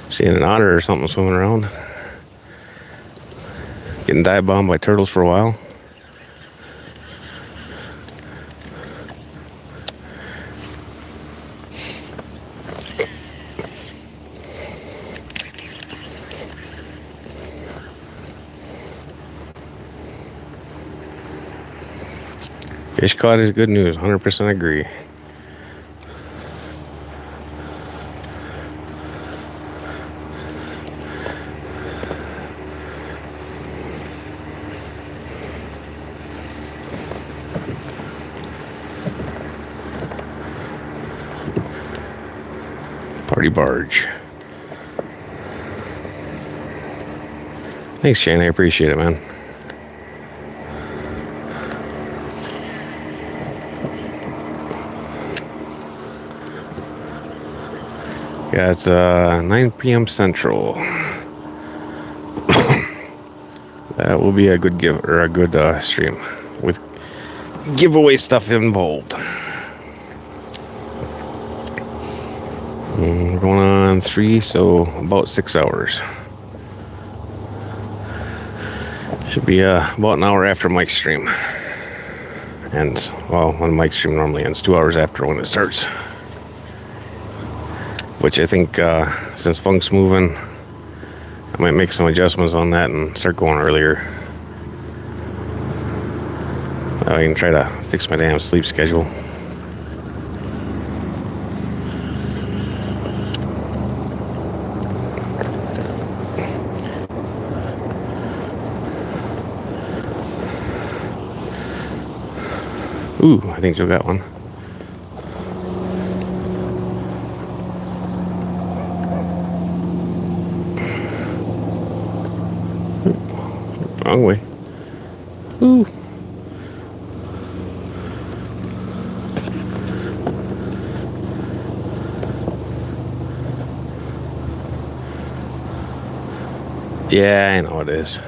Seeing an otter or something swimming around. Getting dive bombed by turtles for a while. Fish caught is good news, 100% agree. Party barge. Thanks, Shane. I appreciate it, man. Yeah, it's 9 p.m. Central. That will be a good stream with giveaway stuff involved. We're going on 3, so about 6 hours. Should be about an hour after Mike's stream ends. Well, when Mike's stream normally ends, 2 hours after when it starts. Which I think, since Funk's moving, I might make some adjustments on that and start going earlier. I can try to fix my damn sleep schedule. Ooh, I think Joe got one. Wrong way. Ooh. Yeah, I know it is.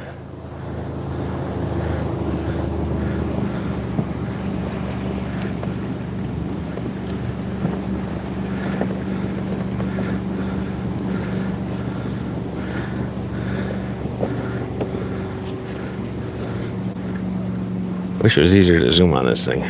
Wish it was easier to zoom on this thing.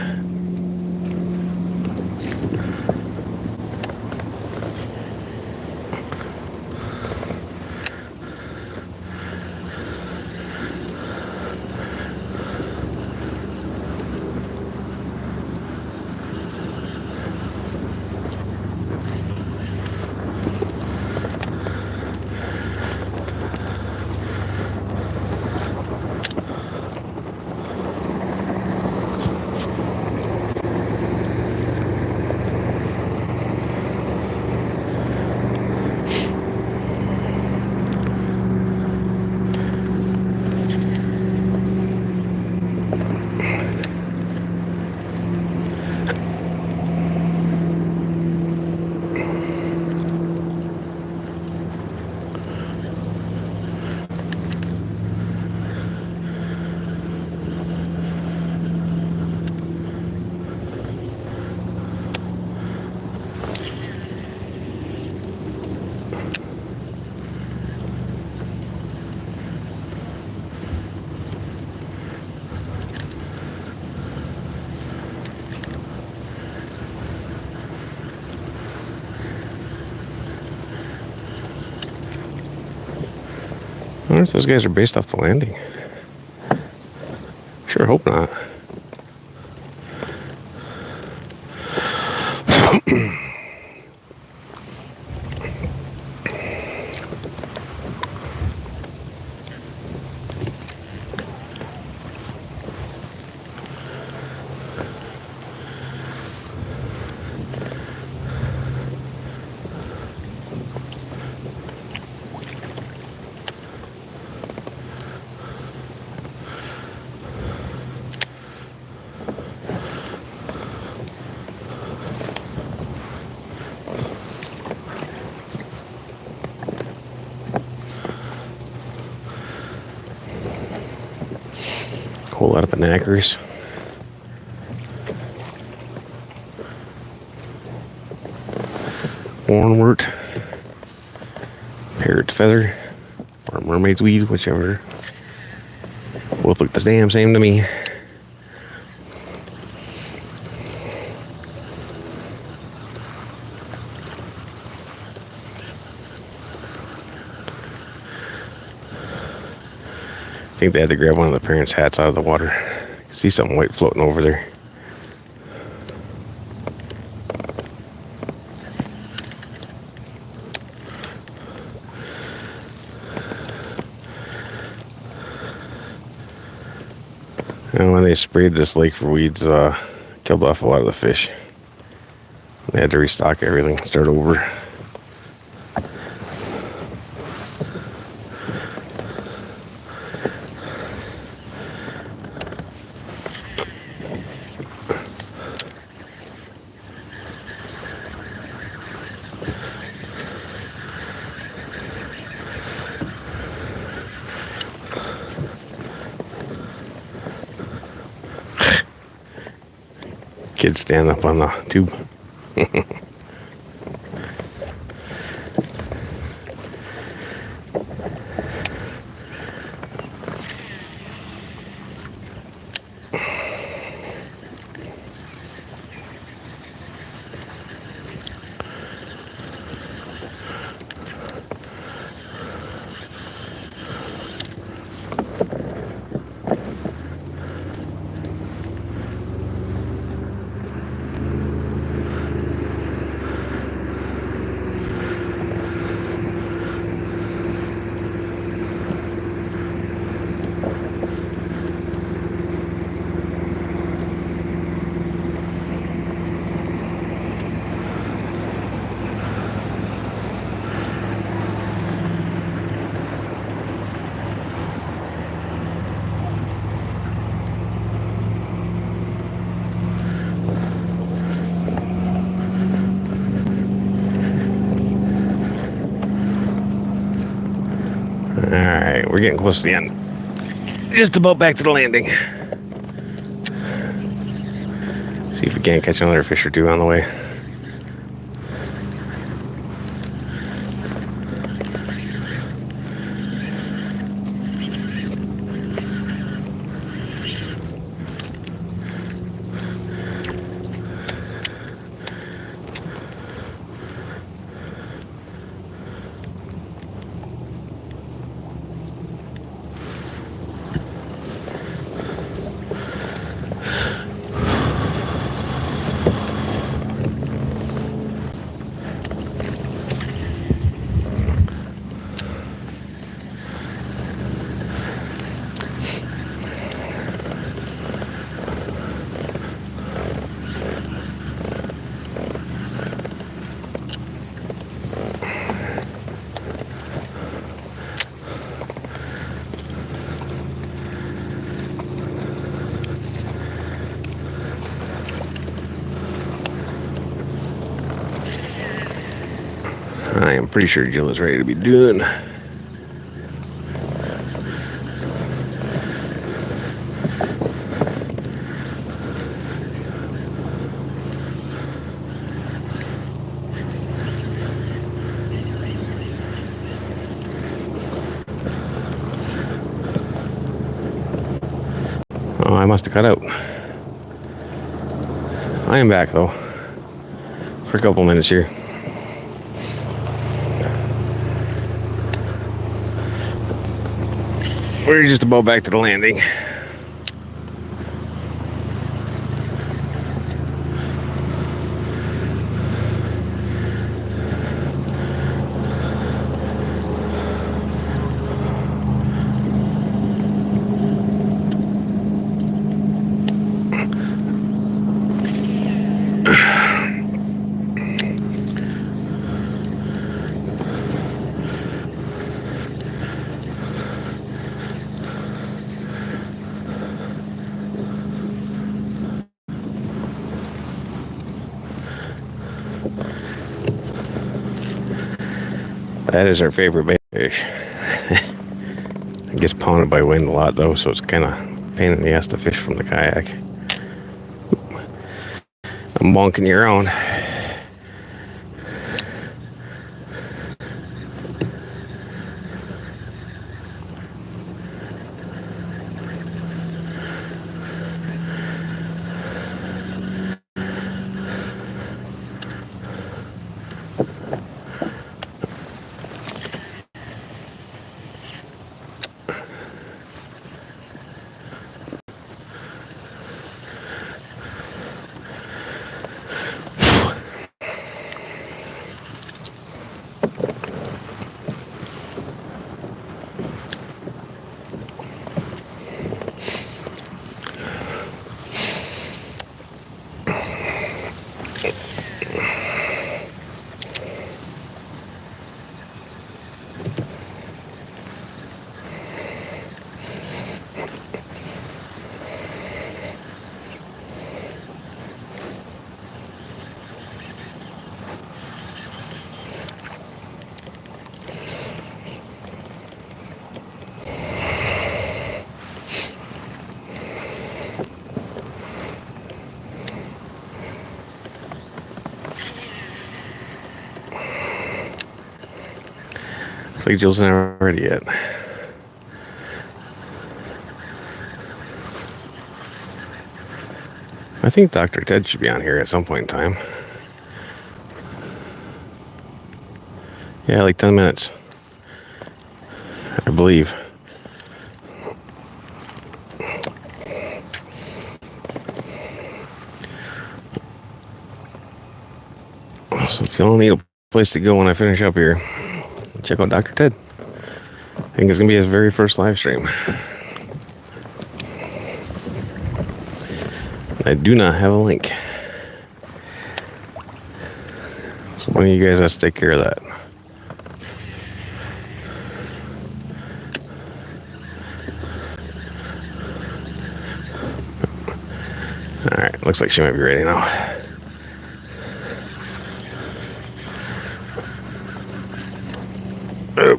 wonder if those guys are based off the landing. Sure hope not. Whole lot of binoculars. Hornwort. Parrot feather. Or mermaid's weed, whichever. Both look the damn same to me. I think they had to grab one of the parents' hats out of the water. I see something white floating over there. And when they sprayed this lake for weeds, killed off a lot of the fish. They had to restock everything, start over. Kids stand up on the tube. Alright, we're getting close to the end. Just about back to the landing. See if we can't catch another fish or two on the way. I am pretty sure Jill is ready to be done. Oh, I must have cut out. I am back though, for a couple minutes here. We're just about back to the landing. That is our favorite bait fish. It gets pounded by wind a lot though, so it's kind of pain in the ass to fish from the kayak. I'm bonking you around. Looks like Jill's not ready yet. I think Dr. Ted should be on here at some point in time. Yeah, like 10 minutes. I believe. So if you don't need a place to go when I finish up here, check out Dr. Ted. I think it's going to be his very first live stream. I do not have a link. So one of you guys has to take care of that. Alright, looks like she might be ready now. Oh.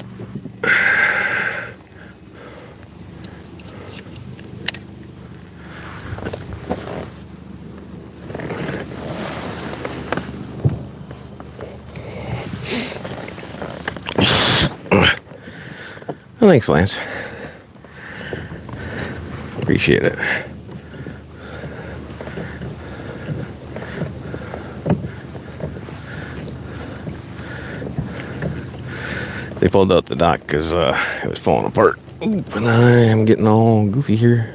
Well, thanks, Lance. Appreciate it. They pulled out the dock because it was falling apart. Oop, and I am getting all goofy here.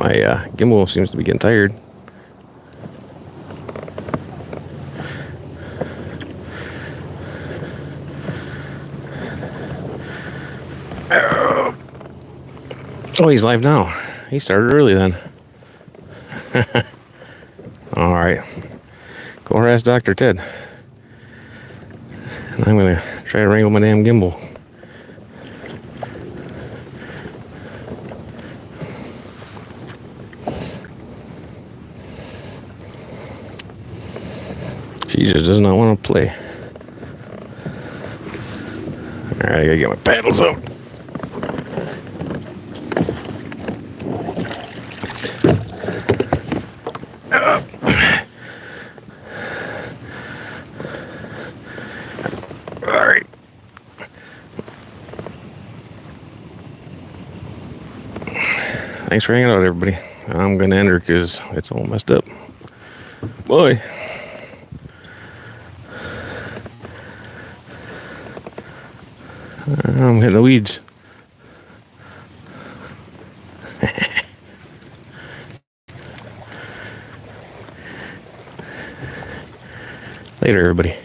My gimbal seems to be getting tired. Oh, he's live now. He started early then. All right. Go harass Dr. Ted. And I'm going to try to wrangle my damn gimbal. She just does not want to play. All right, I got to get my paddles out. Thanks for hanging out, everybody. I'm going to end her because it's all messed up. Bye. I'm hitting the weeds. Later, everybody.